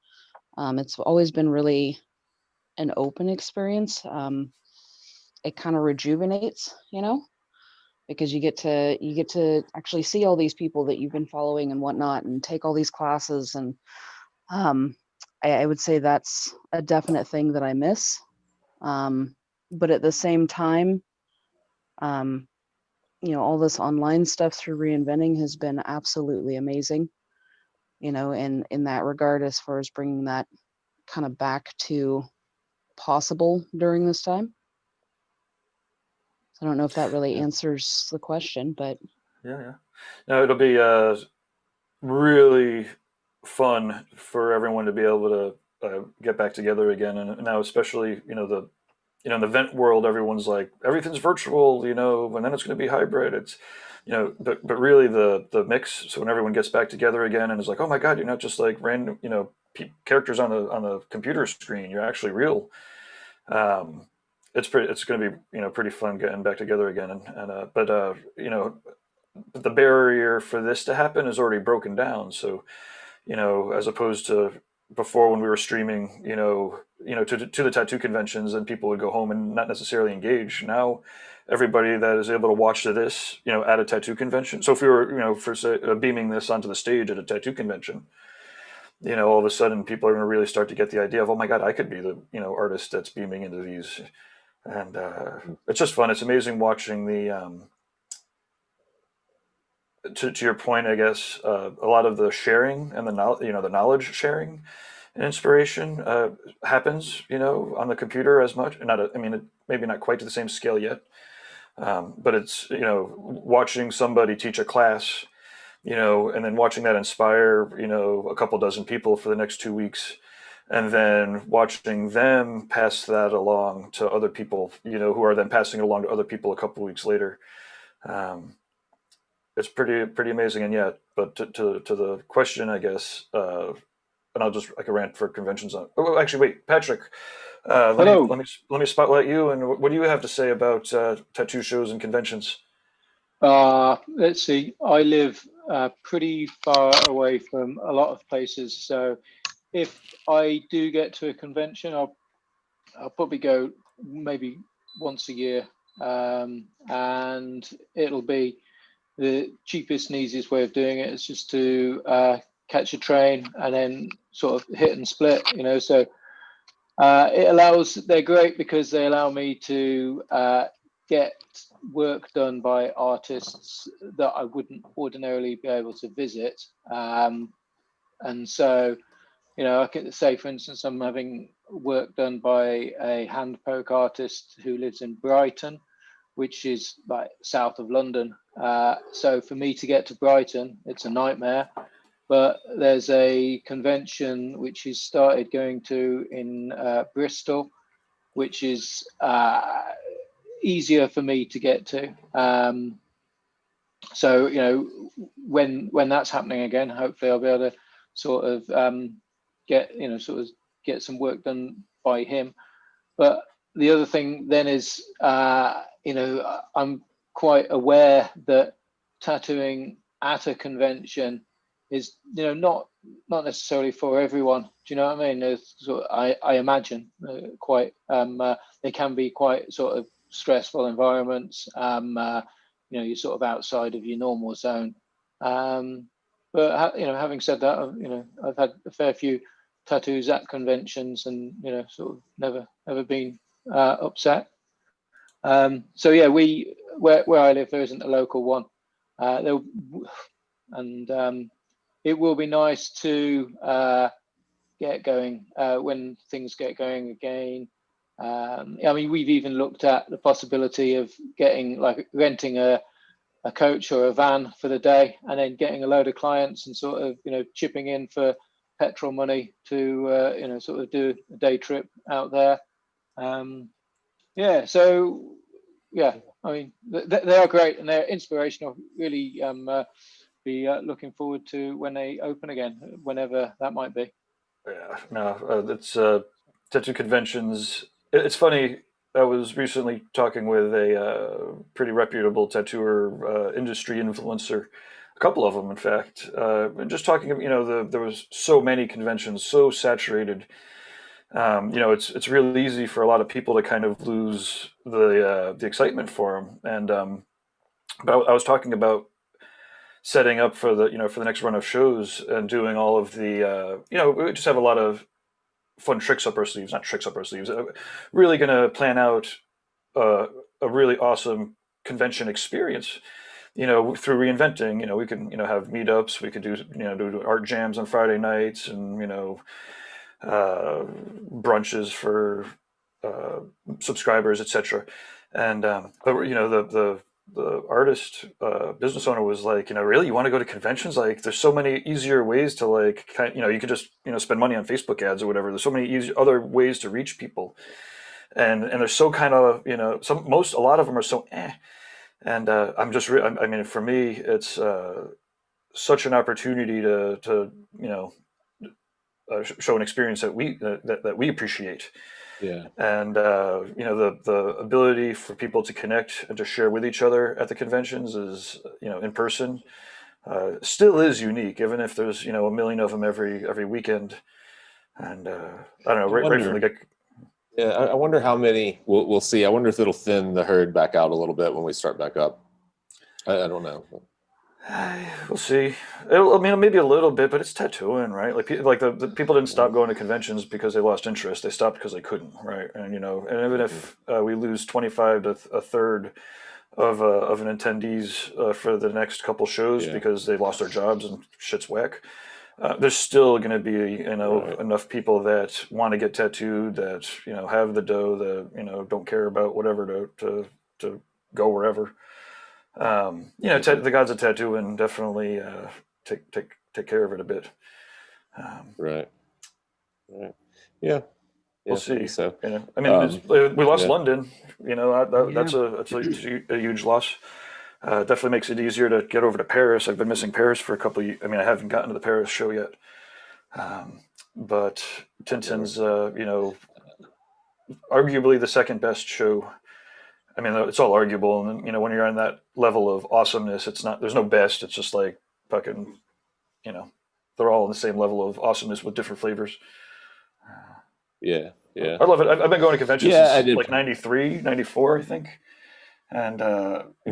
It's always been really an open experience. It kind of rejuvenates, because you get to actually see all these people that you've been following and whatnot, and take all these classes. And I would say that's a definite thing that I miss. But at the same time, all this online stuff through reinventing has been absolutely amazing, in that regard, as far as bringing that kind of back to possible during this time. I don't know if that really answers the question, but Yeah. No, it'll be really fun for everyone to be able to get back together again, and now especially in the event world, everyone's like everything's virtual, and then it's going to be hybrid. It's but really the mix. So when everyone gets back together again and is like, oh my God, you're not just like random characters on the computer screen. You're actually real. It's going to be pretty fun getting back together again, but the barrier for this to happen is already broken down. So as opposed to before when we were streaming, to the tattoo conventions, and people would go home and not necessarily engage. Now, everybody that is able to watch this, at a tattoo convention. So if we were, for say, beaming this onto the stage at a tattoo convention, all of a sudden people are going to really start to get the idea of, oh my God, I could be the, artist that's beaming into these. And it's just fun. It's amazing watching the, to your point, I guess, a lot of the sharing and the knowledge sharing and inspiration happens, on the computer as much. Maybe not quite to the same scale yet, but it's watching somebody teach a class, and then watching that inspire a couple dozen people for the next 2 weeks, and then watching them pass that along to other people, who are then passing it along to other people a couple weeks later. It's pretty amazing. And yet, but to the question, I guess, and I can rant for conventions on. Oh, actually, wait, Patrick. Hello. Let me spotlight you. And what do you have to say about tattoo shows and conventions? Let's see. I live pretty far away from a lot of places, so if I do get to a convention, I'll probably go maybe once a year, and it'll be the cheapest and easiest way of doing it is just to catch a train and then sort of hit and split, so they're great because they allow me to get work done by artists that I wouldn't ordinarily be able to visit. And so, I can say, for instance, I'm having work done by a hand poke artist who lives in Brighton, which is like south of London. So for me to get to Brighton, it's a nightmare. But there's a convention which he's started going to in Bristol, which is easier for me to get to. So when that's happening again, hopefully I'll be able to sort of get some work done by him. But the other thing then is, I'm quite aware that tattooing at a convention is not necessarily for everyone. Do you know what I mean? There's sort of, I imagine quite they can be quite sort of stressful environments. You're sort of outside of your normal zone. But having said that, I've had a fair few tattoos at conventions, and sort of never been upset. So yeah, where I live, there isn't a local one. It will be nice to get going when things get going again. I mean, we've even looked at the possibility of renting a coach or a van for the day, and then getting a load of clients and sort of chipping in for petrol money to sort of do a day trip out there. So yeah, I mean, they are great and they're inspirational. Really be looking forward to when they open again, whenever that might be. Yeah, no, it's tattoo conventions. It's funny. I was recently talking with a pretty reputable tattooer, industry influencer, a couple of them, in fact, and just talking. There was so many conventions, so saturated. It's really easy for a lot of people to kind of lose the excitement for them. And but I was talking about setting up for the next run of shows and doing all of the we just have a lot of fun tricks up our sleeves, not tricks up our sleeves. Really going to plan out a really awesome convention experience. Through reinventing. We can have meetups. We could do art jams on Friday nights, and brunches for subscribers, etc. And but the artist business owner was like, really, you want to go to conventions? Like, there's so many easier ways to you could just spend money on Facebook ads or whatever. There's so many other ways to reach people, and they're so kind of a lot of them are so eh. And I'm just I mean, for me, it's such an opportunity to show an experience that we appreciate. Yeah. And the ability for people to connect and to share with each other at the conventions is in person still is unique, even if there's a million of them every weekend. And I don't know, right from the get. Yeah, I wonder how many we'll see. I wonder if it'll thin the herd back out a little bit when we start back up. I don't know. We'll see. Maybe a little bit, but it's tattooing, right? Like the people didn't stop going to conventions because they lost interest. They stopped because they couldn't, right? And and even if we lose 25 to a third of an attendees for the next couple shows because they lost their jobs and shit's whack, there's still going to be enough people that want to get tattooed, that have the dough, that don't care about whatever to go wherever. The gods of tattooing definitely take care of it a bit. Right. Yeah. We'll see. So, we lost London. That's a huge loss. Definitely makes it easier to get over to Paris. I've been missing Paris for a couple of. I haven't gotten to the Paris show yet. But Tintin's, arguably the second best show. It's all arguable, and when you're on that level of awesomeness, it's not. There's no best. It's just like fucking, they're all on the same level of awesomeness with different flavors. Yeah. I love it. I've been going to conventions since like 93, 94, I think. And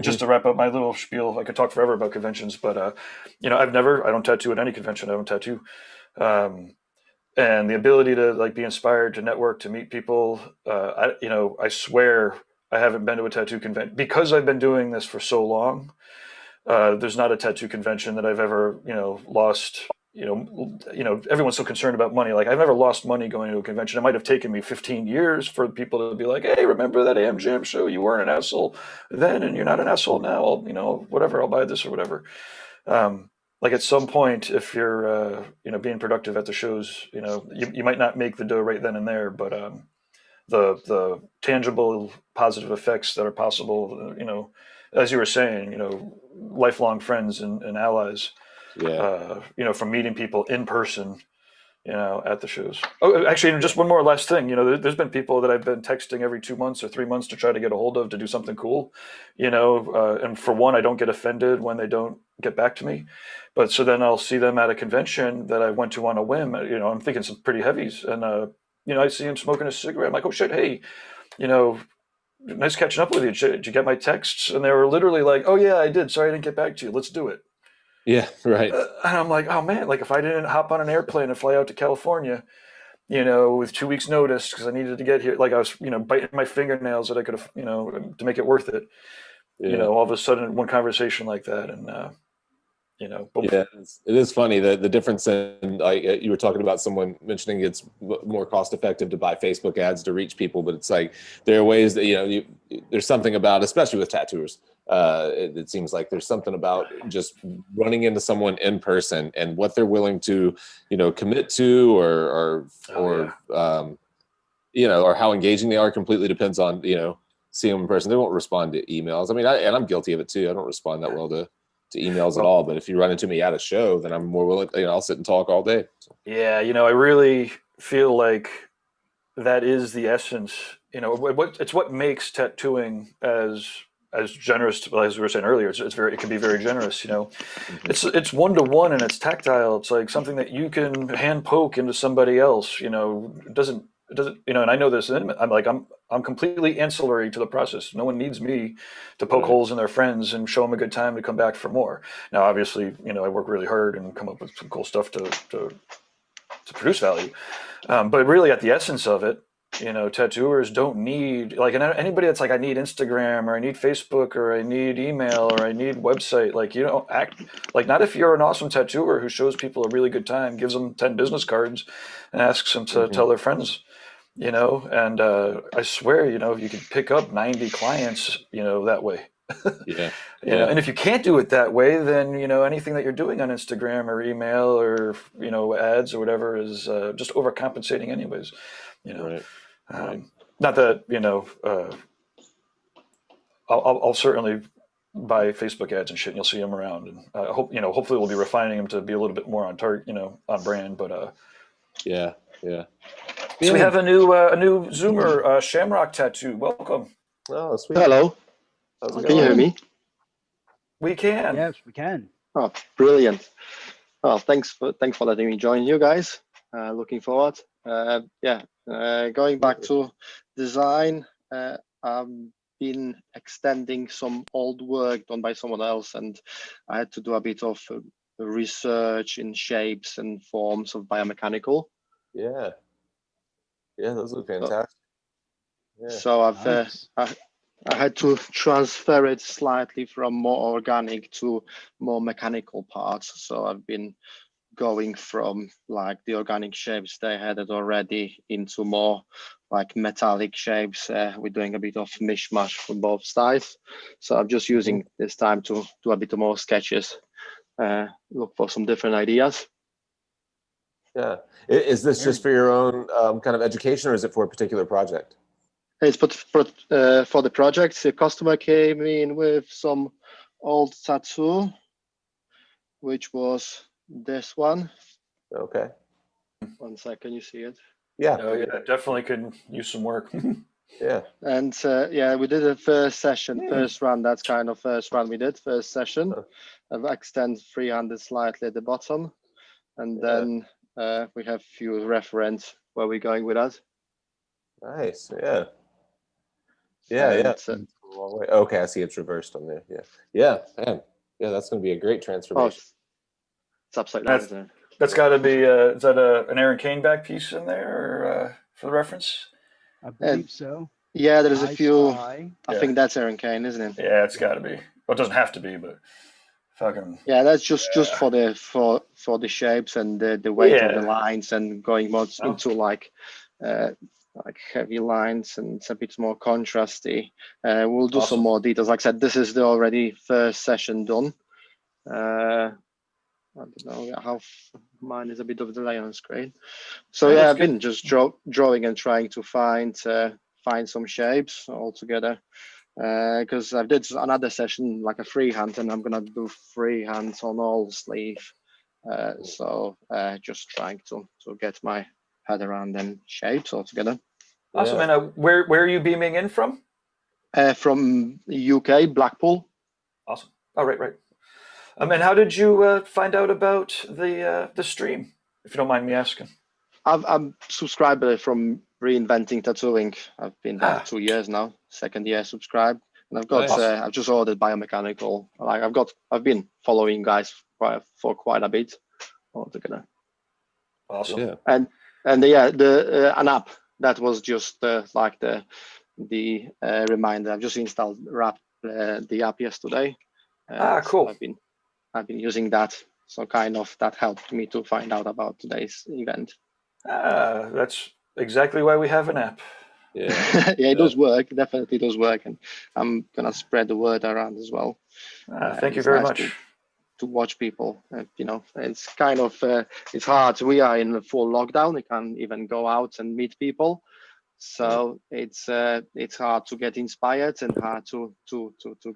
just to wrap up my little spiel, I could talk forever about conventions, but I don't tattoo at any convention. I don't tattoo. And the ability to be inspired, to network, to meet people. I swear I haven't been to a tattoo convention because I've been doing this for so long. There's not a tattoo convention that I've ever, lost. Everyone's so concerned about money. Like, I've never lost money going to a convention. It might have taken me 15 years for people to be like, "Hey, remember that AM Jam show? You weren't an asshole then, and you're not an asshole now. Whatever. I'll buy this or whatever." At some point, if you're, being productive at the shows, you might not make the dough right then and there, but the tangible positive effects that are possible, as you were saying, lifelong friends and allies, from meeting people in person, at the shows. Oh, actually, just one more last thing, there's been people that I've been texting every 2 months or 3 months to try to get a hold of to do something cool, and for one, I don't get offended when they don't get back to me. But so then I'll see them at a convention that I went to on a whim. I'm thinking some pretty heavies, and I see him smoking a cigarette. I'm like, oh shit, hey, you know, nice catching up with you. Did you get my texts? And they were literally like, oh yeah, I did. Sorry I didn't get back to you. Let's do it. Yeah, right. And I'm like, oh man, like if I didn't hop on an airplane and fly out to California, with 2 weeks notice because I needed to get here, like I was, biting my fingernails that I could have, to make it worth it. Yeah. All of a sudden one conversation like that, and boom. Yeah, it is funny the difference in you were talking about someone mentioning it's more cost effective to buy Facebook ads to reach people, but it's like there are ways that there's something about, especially with tattooers, it seems like there's something about just running into someone in person and what they're willing to commit to or how engaging they are completely depends on seeing them in person. They won't respond to emails. I mean, I'm guilty of it too. I don't respond that well to emails at all, but if you run into me at a show, then I'm more willing, I'll sit and talk all day. So. Yeah, I really feel like that is the essence. It's what makes tattooing as generous, as we were saying earlier. It can be very generous. Mm-hmm. It's one-to-one and it's tactile. It's like something that you can hand poke into somebody else. It doesn't. And I know this. I'm completely ancillary to the process. No one needs me to poke holes in their friends and show them a good time to come back for more. Now, obviously, I work really hard and come up with some cool stuff to produce value. But really, at the essence of it, tattooers don't need anybody that's like, I need Instagram or I need Facebook or I need email or I need website. Like, act like, not if you're an awesome tattooer who shows people a really good time, gives them 10 business cards and asks them to tell their friends. And I swear, you can pick up 90 clients, that way. Yeah. And if you can't do it that way, then, anything that you're doing on Instagram or email or, ads or whatever is just overcompensating anyways, Right. Not that, I'll certainly buy Facebook ads and shit and you'll see them around. And hopefully we'll be refining them to be a little bit more on target, on brand, but yeah. So we have a new Zoomer Shamrock tattoo. Welcome. Oh, sweet. Hello. How's it Can you hear going? me? We can. Yes, we can. Oh, brilliant. Well, thanks for letting me join you guys. Looking forward. Going back to design, I've been extending some old work done by someone else, and I had to do a bit of research in shapes and forms of biomechanical. Yeah, those look fantastic. So Nice. I had to transfer it slightly from more organic to more mechanical parts. So I've been going from like the organic shapes they had it already into more like metallic shapes. We're doing a bit of mishmash from both sides. So I'm just using this time to do a bit more sketches, look for some different ideas. Yeah. Is this just for your own kind of education, or is it for a particular project? It's for the project. The customer came in with some old tattoo, which was this one. Okay. 1 second, you see it? Yeah. Oh yeah, definitely could use some work. Yeah. And we did a first session, first run. That's kind of first run we did, first session. I've extended 300 slightly at the bottom. And then we have a few reference where we're going with that. Nice. Yeah. Yeah. Okay, I see it's reversed on there. Yeah, man. Yeah, that's going to be a great transformation. It's upside down, isn't it? That's got to be is that an Aaron Kane back piece in there, or, for the reference? I believe so. Yeah, there's a few. Spy. I think that's Aaron Kane, isn't it? Yeah, it's got to be. Well, it doesn't have to be, but fucking. Yeah, that's just for the shapes and the weight of the lines, and going more into like heavy lines and it's a bit more contrasty. We'll do some more details. Like I said, this is the already first session done. I don't know how mine is a bit of delay on screen. So I've been just drawing and trying to find some shapes all together. Because I did another session like a freehand, and I'm gonna do freehands on all sleeve. So just trying to get my head around them shapes all together. Awesome. And where are you beaming in from? From UK, Blackpool. Awesome. Oh, right. And how did you find out about the stream, if you don't mind me asking? I'm subscriber from Reinventing Tattooing. I've been there Ah. 2 years now, second year subscribed, and I've got Nice. I've just ordered biomechanical. Like I've been following guys for quite a bit altogether. Awesome. Yeah. And the an app that was just like the reminder. I've just installed the app yesterday. Cool. So I've been using that. So kind of that helped me to find out about today's event. That's exactly why we have an app. Yeah. Yeah, it does work. Definitely does work, and I'm gonna spread the word around as well. Thank you It's very nice much. to watch people. You know, it's kind of it's hard. We are in a full lockdown. We can't even go out and meet people. So it's hard to get inspired and hard to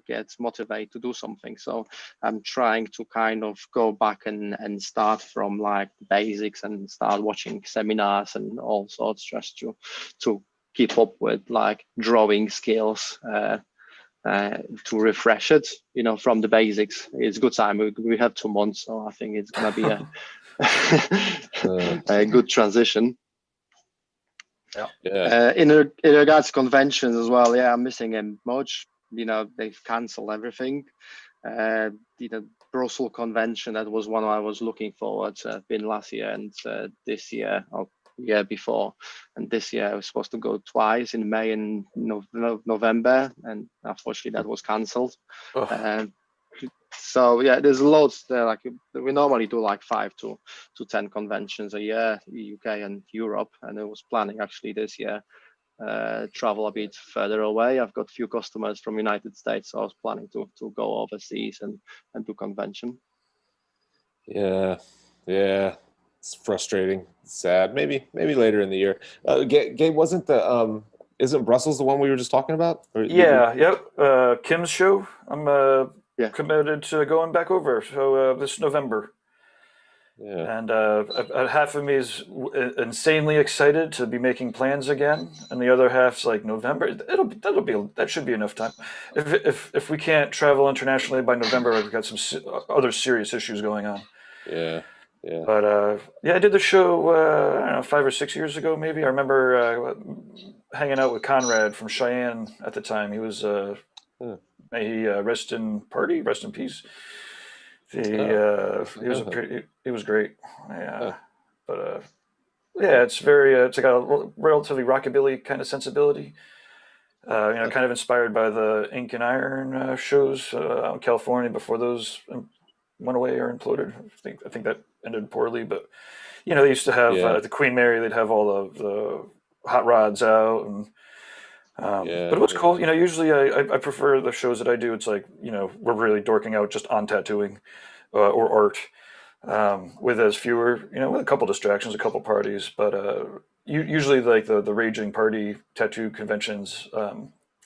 get motivated to do something. So I'm trying to kind of go back and start from like the basics and start watching seminars and all sorts just to keep up with like drawing skills. To refresh it, you know, from the basics. It's a good time. We have 2 months, so I think it's gonna be a good transition. Yeah. In regards to conventions as well, yeah, I'm missing them much. You know, they've cancelled everything. The Brussels convention, that was one I was looking forward to. I've been last year and this year, or year before, and this year I was supposed to go twice in May and November, and unfortunately that was cancelled. So yeah, there's loads there. Like we normally do like 5 to 10 conventions a year, UK and Europe, and I was planning actually this year travel a bit further away. I've got a few customers from United States, so I was planning to go overseas and do convention. Yeah. It's frustrating, sad. Maybe later in the year. Gabe, wasn't isn't Brussels the one we were just talking about? Yep. Kim's show. I'm Yeah. committed to going back over. So this November. Yeah. And half of me is insanely excited to be making plans again, and the other half's like November. That should be enough time. If we can't travel internationally by November, we've got some other serious issues going on. Yeah. But I did the show I don't know 5 or 6 years ago maybe. I remember hanging out with Conrad from Cheyenne at the time. He was may he rest in peace. He was great. But it's very it's got a relatively rockabilly kind of sensibility. Kind of inspired by the Ink and Iron shows out in California before those went away or imploded. I think that ended poorly, but they used to have the Queen Mary. They'd have all of the hot rods out, and but it was cool. Usually I prefer the shows that I do. It's like we're really dorking out just on tattooing or art with as fewer with a couple distractions, a couple parties, but usually like the raging party tattoo conventions.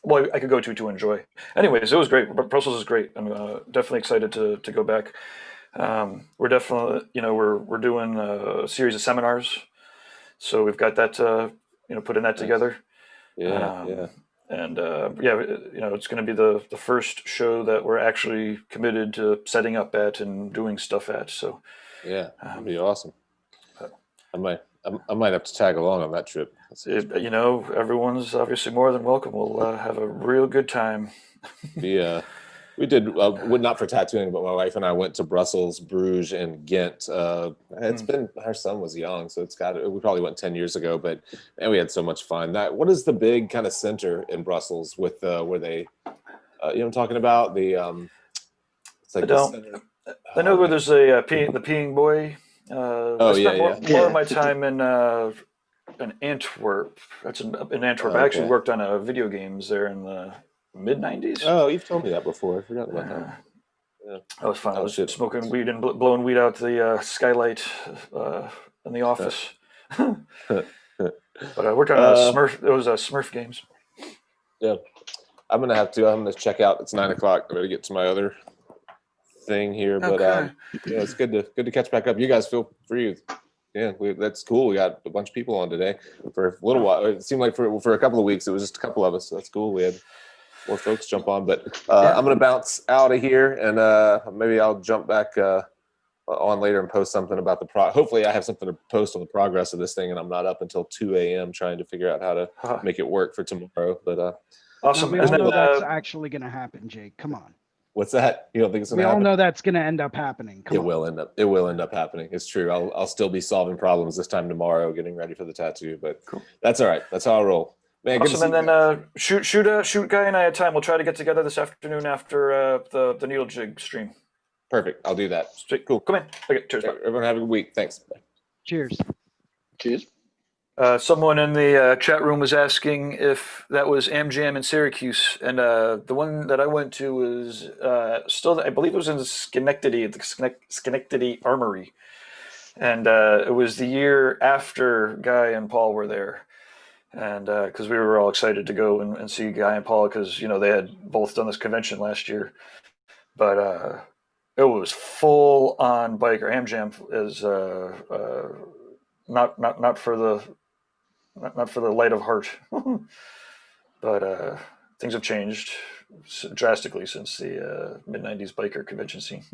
Well, I could go to enjoy. Anyways, it was great. Brussels is great. I'm definitely excited to go back. We're definitely, we're doing a series of seminars, so we've got that, putting that together. And it's going to be the first show that we're actually committed to setting up at and doing stuff at. So that'd be awesome. I might have to tag along on that trip. Everyone's obviously more than welcome. We'll have a real good time. We did, not for tattooing, but my wife and I went to Brussels, Bruges, and Ghent. It's been, our son was young, so we probably went 10 years ago, but we had so much fun. What is the big kind of center in Brussels with where they, what I'm talking about? It's like I know where there's the Peeing Boy. I spent more of my time in Antwerp. That's in Antwerp. I actually worked on video games there in the mid-90s. Oh, you've told me that before. I forgot about that. That was fun. I was smoking weed and blowing weed out the skylight in the office. But I worked on Smurf. It was Smurf games. Yeah, I'm gonna check out. It's 9 o'clock. I'm gonna get to my other thing here, but it's good to catch back up. You guys feel free. Yeah, that's cool. We got a bunch of people on today for a little while. It seemed like for a couple of weeks it was just a couple of us. So that's cool. We had more folks jump on. But Yeah. I'm going to bounce out of here, and maybe I'll jump back on later and post something about hopefully I have something to post on the progress of this thing, and I'm not up until 2 a.m. trying to figure out how to make it work for tomorrow. But Awesome. We all know that's actually going to happen, Jake. Come on. what's that? You don't think it's going We to happen? all know that's going to end up happening. Come on. It will end up happening. It's true. I'll still be solving problems this time tomorrow, getting ready for the tattoo, but cool. That's all right. That's how I roll. Man, awesome. And then shoot Guy and I a time. We'll try to get together this afternoon after the needle jig stream. Perfect. I'll do that. Sweet. Cool. Come in. Okay. Cheers. Okay, everyone have a good week. Thanks. Bye. Cheers. Cheers. Someone in the chat room was asking if that was AmJam in Syracuse, and the one that I went to was still, I believe it was in Schenectady, at the Schenectady Armory, and it was the year after Guy and Paul were there, and because we were all excited to go and see Guy and Paul, because they had both done this convention last year, but it was full on biker. AmJam is not for the light of heart, but things have changed drastically since the mid-90s biker convention scene.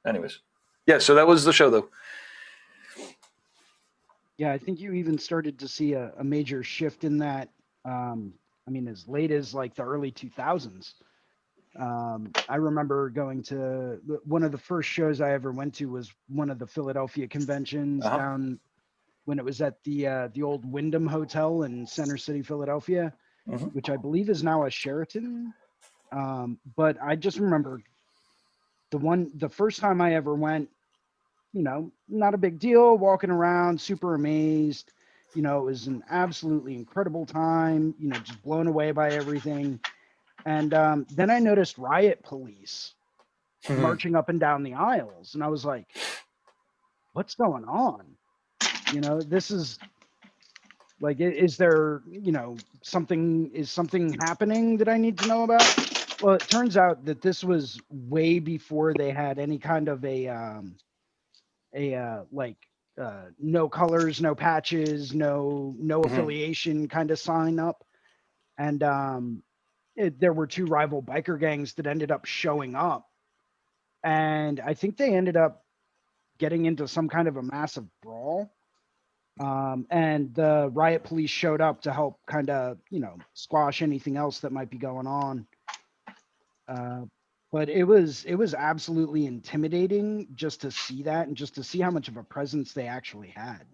Anyways, yeah, so that was the show, though. Yeah, I think you even started to see a major shift in that. As late as like the early 2000s. I remember going to one of the first shows I ever went to was one of the Philadelphia conventions down when it was at the old Wyndham Hotel in Center City, Philadelphia, which I believe is now a Sheraton. But I just remember the first time I ever went, not a big deal, walking around, super amazed. It was an absolutely incredible time, just blown away by everything. And then I noticed riot police marching up and down the aisles. And I was like, what's going on? This is like, is there, something happening that I need to know about? Well, it turns out that this was way before they had any kind of no colors, no patches, no affiliation kind of sign up. And there were two rival biker gangs that ended up showing up. And I think they ended up getting into some kind of a massive brawl. And the riot police showed up to help kind of, squash anything else that might be going on. But it was absolutely intimidating just to see that and just to see how much of a presence they actually had.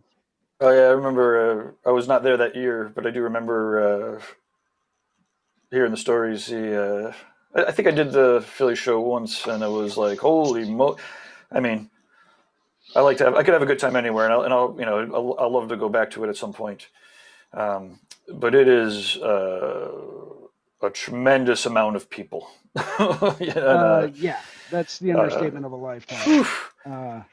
Oh yeah, I remember. I was not there that year, but I do remember hearing the stories. I think I did the Philly show once, and it was like, holy I mean, I could have a good time anywhere, and I'll love to go back to it at some point. But it is a tremendous amount of people. Yeah, that's the understatement of a lifetime.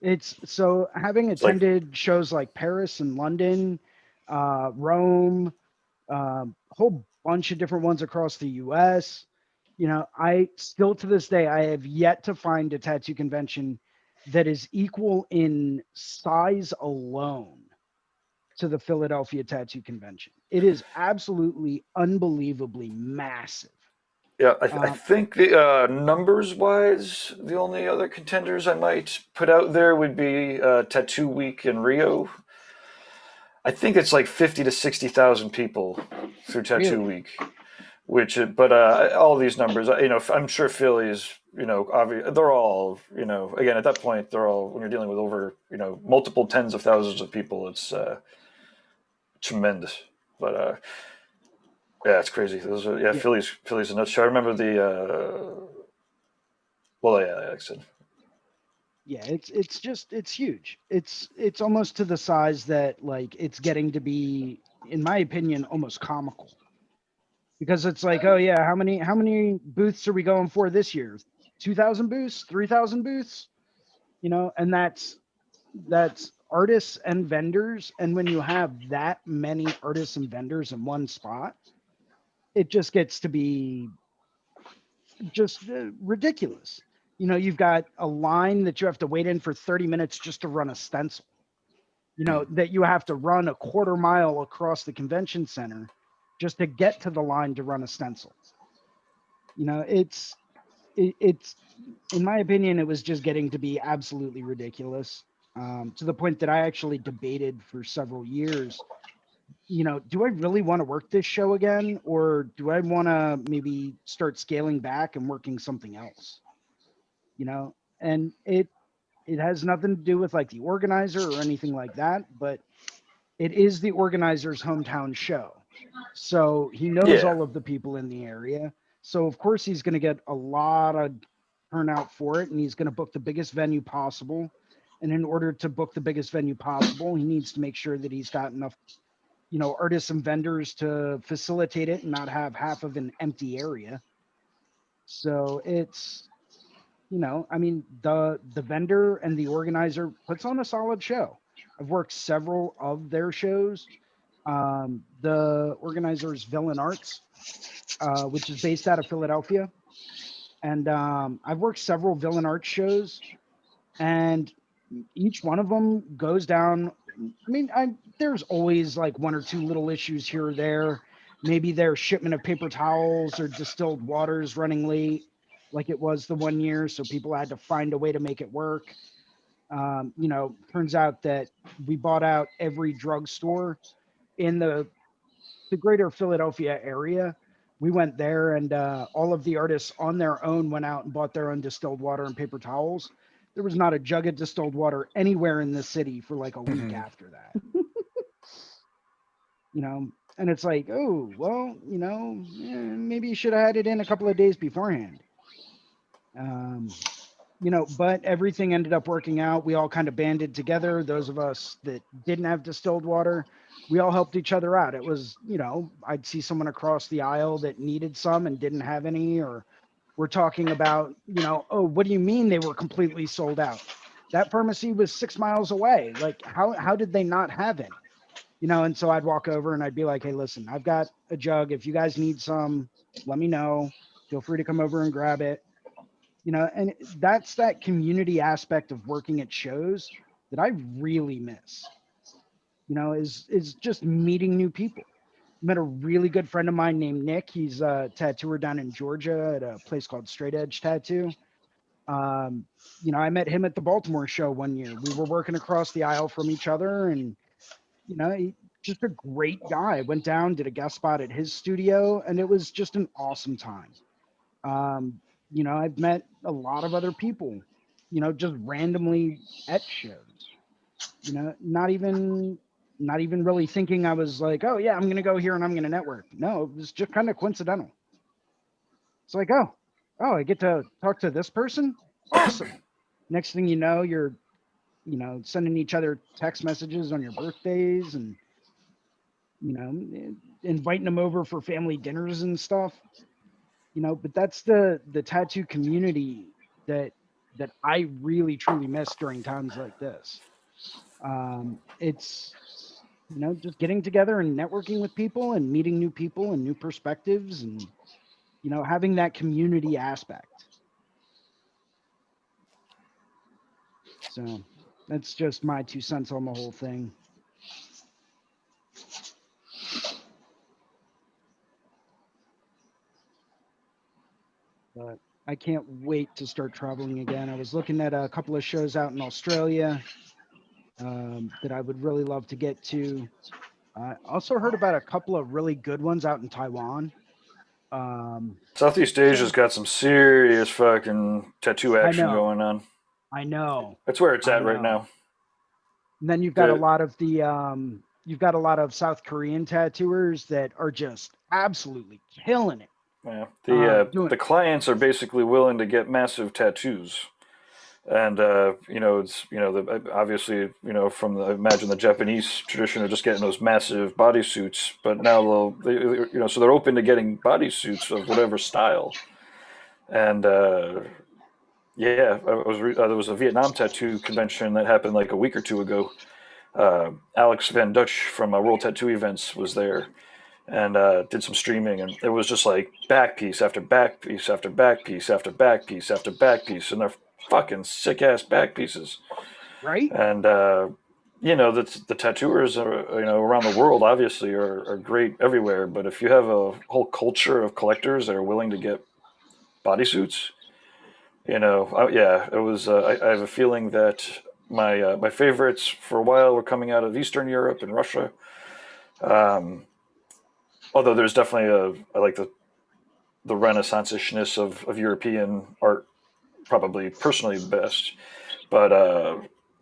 It's so having attended shows like Paris and London, Rome, whole bunch of different ones across the US. I still to this day, I have yet to find a tattoo convention that is equal in size alone to the Philadelphia Tattoo Convention. It is absolutely unbelievably massive. Yeah, I think the numbers wise, the only other contenders I might put out there would be Tattoo Week in Rio. I think it's like 50 to 60,000 people through Tattoo Week, but all these numbers, I'm sure Philly's, obviously they're all, again, at that point, they're all, when you're dealing with over, multiple tens of thousands of people, it's tremendous. But yeah, it's crazy. Philly's a nuts show. I remember like I said. Yeah, it's huge. It's almost to the size that like it's getting to be, in my opinion, almost comical. Because it's like, oh yeah, how many booths are we going for this year? 2,000 booths, 3,000 booths, and that's artists and vendors. And when you have that many artists and vendors in one spot, it just gets to be just ridiculous. You've got a line that you have to wait in for 30 minutes just to run a stencil, that you have to run a quarter mile across the convention center just to get to the line to run a stencil. it's in my opinion, it was just getting to be absolutely ridiculous, to the point that I actually debated for several years, do I really want to work this show again, or do I want to maybe start scaling back and working something else? And it has nothing to do with like the organizer or anything like that, but it is the organizer's hometown show. So he knows Yeah. all of the people in the area. So of course he's going to get a lot of turnout for it, and he's going to book the biggest venue possible. And in order to book the biggest venue possible, he needs to make sure that he's got enough, artists and vendors to facilitate it and not have half of an empty area. So it's, I mean, the vendor and the organizer puts on a solid show. I've worked several of their shows. The organizer is Villain Arts, which is based out of Philadelphia. And I've worked several Villain Arts shows, and each one of them goes down. I mean, there's always like one or two little issues here or there. Maybe their shipment of paper towels or distilled waters running late, like it was the one year. So people had to find a way to make it work. Turns out that we bought out every drugstore in the greater Philadelphia area. We went there, and all of the artists on their own went out and bought their own distilled water and paper towels. There was not a jug of distilled water anywhere in the city for like a week after that. And it's like, oh, well, maybe you should have had it in a couple of days beforehand. But everything ended up working out. We all kind of banded together. Those of us that didn't have distilled water, we all helped each other out. It was, I'd see someone across the aisle that needed some and didn't have any, or we're talking about, oh, what do you mean they were completely sold out? That pharmacy was 6 miles away. Like, how did they not have any? And so I'd walk over and I'd be like, hey, listen, I've got a jug. If you guys need some, let me know. Feel free to come over and grab it. And that's that community aspect of working at shows that I really miss, is just meeting new people. Met a really good friend of mine named Nick. He's a tattooer down in Georgia at a place called Straight Edge Tattoo. I met him at the Baltimore show one year. We were working across the aisle from each other, and, he, just a great guy. Went down, did a guest spot at his studio, and it was just an awesome time. I've met a lot of other people, just randomly at shows, not even really thinking I was like, oh yeah, I'm going to go here and I'm going to network. No, it was just kind of coincidental. It's like, oh, I get to talk to this person. Awesome. Next thing you know, you're, sending each other text messages on your birthdays and, inviting them over for family dinners and stuff. But that's the tattoo community that I really truly miss during times like this. It's, just getting together and networking with people and meeting new people and new perspectives and, having that community aspect. So that's just my 2 cents on the whole thing. But I can't wait to start traveling again. I was looking at a couple of shows out in Australia that I would really love to get to. I also heard about a couple of really good ones out in Taiwan. Southeast Asia's got some serious fucking tattoo action going on. I know. That's where it's at right now. And then you've got a lot of the South Korean tattooers that are just absolutely killing it. Yeah, the clients are basically willing to get massive tattoos, and it's obviously from I imagine the Japanese tradition of just getting those massive bodysuits, but now so they're open to getting bodysuits of whatever style, and there was a Vietnam tattoo convention that happened like a week or two ago. Alex Van Dutch from World Tattoo Events was there. And did some streaming, and it was just like back piece after back piece after back piece after back piece after back piece, and they're fucking sick ass back pieces, right? And the tattooers are around the world obviously are great everywhere, but if you have a whole culture of collectors that are willing to get bodysuits. Yeah, it was. I have a feeling that my favorites for a while were coming out of Eastern Europe and Russia. Um, Although there's definitely I like the Renaissance-ishness of European art, probably personally best. But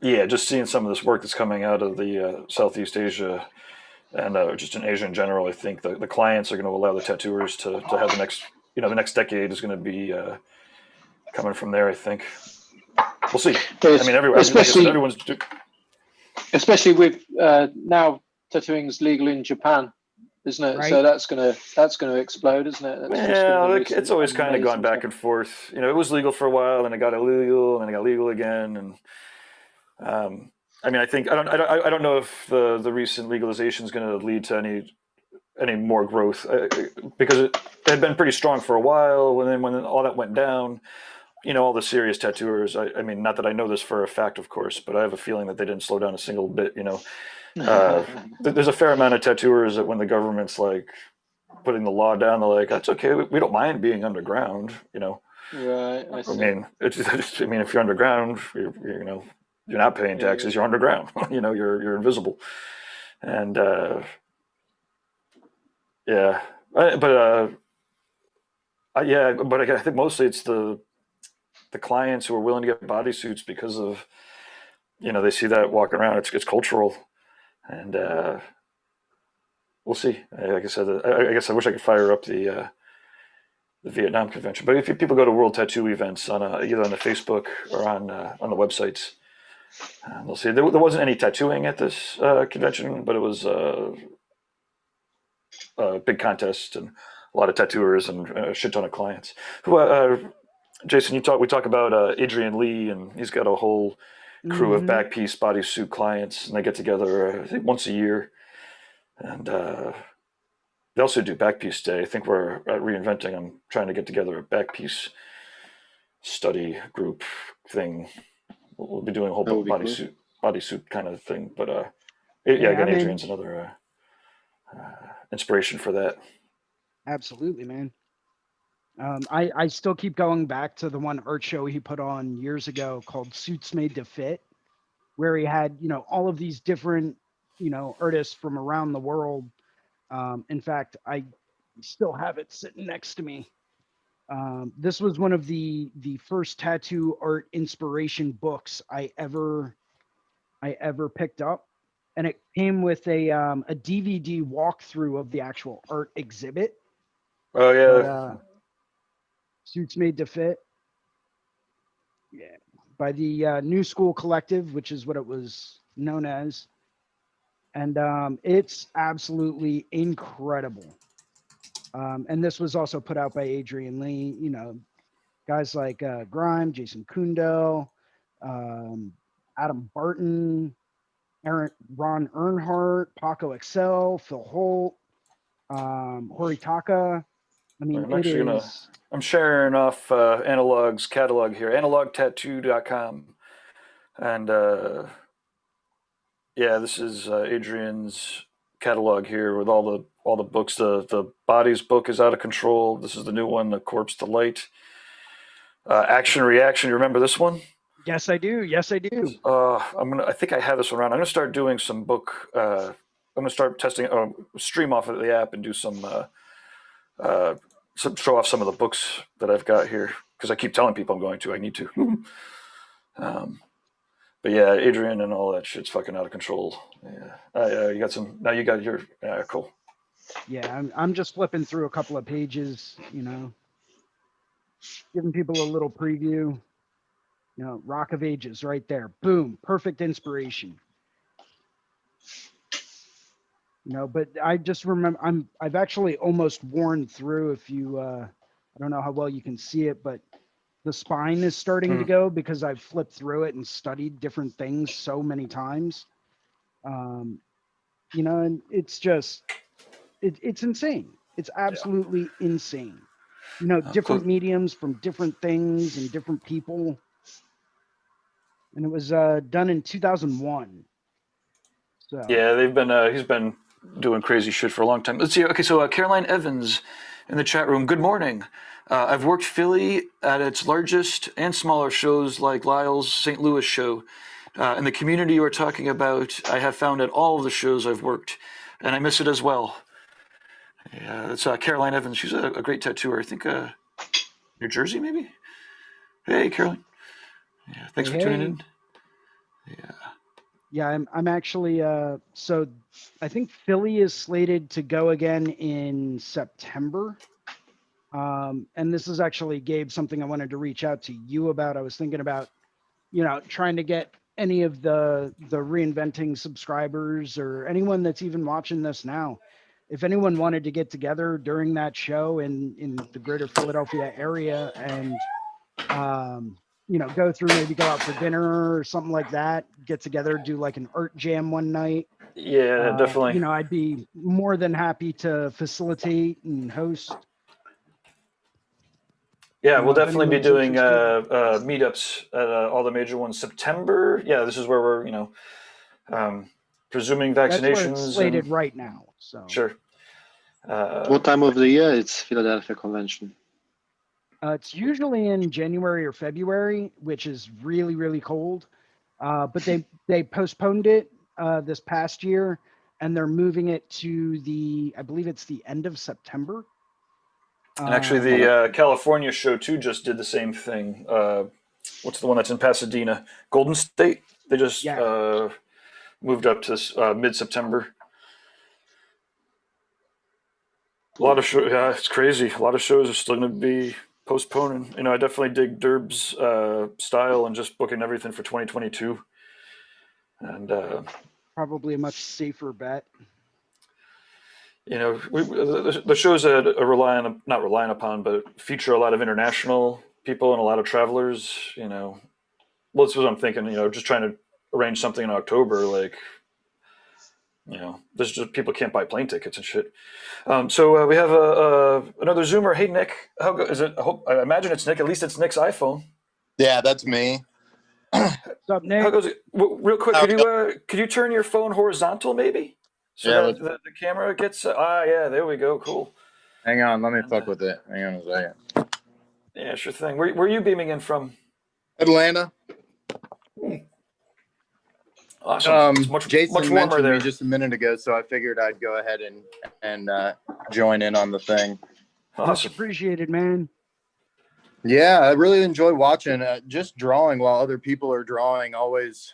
yeah, just seeing some of this work that's coming out of the Southeast Asia and just in Asia in general, I think the clients are going to allow the tattooers to have the next decade is going to be coming from there. I think we'll see. I mean, like I said, especially everyone's. especially with now tattooing's legal in Japan, isn't it? Right. So that's gonna explode, isn't it? That's just Yeah, gonna be it's always kind of gone amazing back stuff. and forth. It was legal for a while, and it got illegal, and it got legal again, and I mean, I don't know if the recent legalization is going to lead to any more growth because it had been pretty strong for a while. When all that went down, all the serious tattooers. I mean, not that I know this for a fact, of course, but I have a feeling that they didn't slow down a single bit. There's a fair amount of tattooers that when the government's like putting the law down, they're like, that's okay. We don't mind being underground. Right. I I see. mean, I mean, if you're underground, you're not paying taxes. You're underground. You're invisible. And yeah, but I think mostly it's the clients who are willing to get bodysuits because of they see that walking around. It's cultural, and we'll see. Like I said, I guess I wish I could fire up the Vietnam convention. But if people go to World Tattoo events on either on the Facebook or on the websites, they'll see there wasn't any tattooing at this convention, but it was a big contest and a lot of tattooers and a shit ton of clients. Jason, we talk about Adrian Lee, and he's got a whole crew of back piece bodysuit clients, and they get together I think once a year, and they also do back piece day. I think we're at Reinventing. I'm trying to get together a back piece study group thing. We'll be doing a whole bodysuit kind of thing. But again, Adrian's another inspiration for that. Absolutely, man. I still keep going back to the one art show he put on years ago called Suits Made to Fit, where he had, all of these different, artists from around the world. In fact, I still have it sitting next to me. This was one of the first tattoo art inspiration books I ever picked up, and it came with a DVD walkthrough of the actual art exhibit. Oh yeah. But, Suits Made to Fit. Yeah, by the New School Collective, which is what it was known as, and it's absolutely incredible. And this was also put out by Adrian Lee. Guys like Grime, Jason Kundel, Adam Barton, Ron Earnhardt, Paco Excel, Phil Holt, Horitaka. I mean, I'm sharing off Analog's catalog here, analogtattoo.com. And this is Adrian's catalog here with all the books. The Bodies book is out of control. This is the new one, The Corpse to Light. Action Reaction, you remember this one? Yes, I do. I think I have this one around. I'm gonna start doing some book. I'm gonna start testing, stream off of the app and do some show off some of the books that I've got here because I keep telling people I need to. But yeah, Adrian and all that shit's fucking out of control. Yeah, you got some. Now you got your cool. Yeah, I'm just flipping through a couple of pages, giving people a little preview. Rock of Ages right there. Boom, perfect inspiration. But I just remember I've actually almost worn through. If you, I don't know how well you can see it, but the spine is starting to go because I've flipped through it and studied different things so many times. And it's just, it's insane. It's absolutely insane. Different mediums from different things and different people. And it was done in 2001. So yeah, he's been doing crazy shit for a long time. Let's see. Okay, so Caroline Evans in the chat room. Good morning. I've worked Philly at its largest and smaller shows like Lyle's St. Louis show. And the community you are talking about, I have found at all of the shows I've worked, and I miss it as well. Yeah, that's Caroline Evans. She's a great tattooer. I think New Jersey, maybe? Hey, Caroline. Yeah, thanks for tuning in. Yeah. Yeah, I'm actually so I think Philly is slated to go again in September. And this is actually, Gabe, something I wanted to reach out to you about. I was thinking about, trying to get any of the Reinventing subscribers or anyone that's even watching this now. If anyone wanted to get together during that show in the greater Philadelphia area and go through, maybe go out for dinner or something like that, get together, do like an art jam one night. Yeah, definitely. I'd be more than happy to facilitate and host. Yeah, we'll definitely be doing meetups at all the major ones. September, yeah, this is where we're, presuming vaccinations. That's where it's slated right now. So sure. What time of the year it's Philadelphia convention? It's usually in January or February, which is really, really cold. But they postponed it this past year, and they're moving it to I believe it's the end of September. And actually, the California show too just did the same thing. What's the one that's in Pasadena? Golden State. They just moved up to mid-September. A lot of shows. Yeah, it's crazy. A lot of shows are still going to be postponing. I definitely dig Derb's style and just booking everything for 2022. And probably a much safer bet. The shows that are not relying upon, but feature a lot of international people and a lot of travelers. Well, this is what I'm thinking. Just trying to arrange something in October, like, there's just people can't buy plane tickets and shit. So we have another Zoomer. Hey, Nick, how is it? I imagine it's Nick. At least it's Nick's iPhone. Yeah, that's me. What's up, Nick? How goes it? Real quick, could you turn your phone horizontal, maybe? So the camera gets yeah, there we go. Cool. Hang on, let me fuck with it. Hang on a second. Yeah, sure thing. Where are you beaming in from? Atlanta. Awesome. It's Jason much warmer mentioned there. me just a minute ago, so I figured I'd go ahead and join in on the thing. Awesome. Much appreciated, man. Yeah, I really enjoy watching. Just drawing while other people are drawing always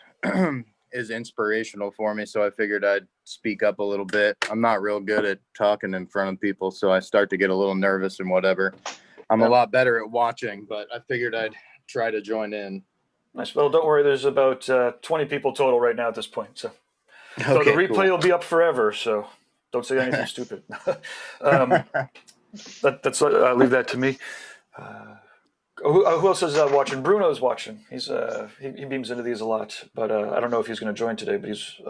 is inspirational for me, so I figured I'd speak up a little bit. I'm not real good at talking in front of people, so I start to get a little nervous and whatever. I'm a lot better at watching, but I figured I'd try to join in. Nice. Well, don't worry. There's about 20 people total right now at this point. So the replay will be up forever. So don't say anything stupid. That's leave that to me. Who else is watching? Bruno's watching. He's he beams into these a lot, but I don't know if he's going to join today. But he's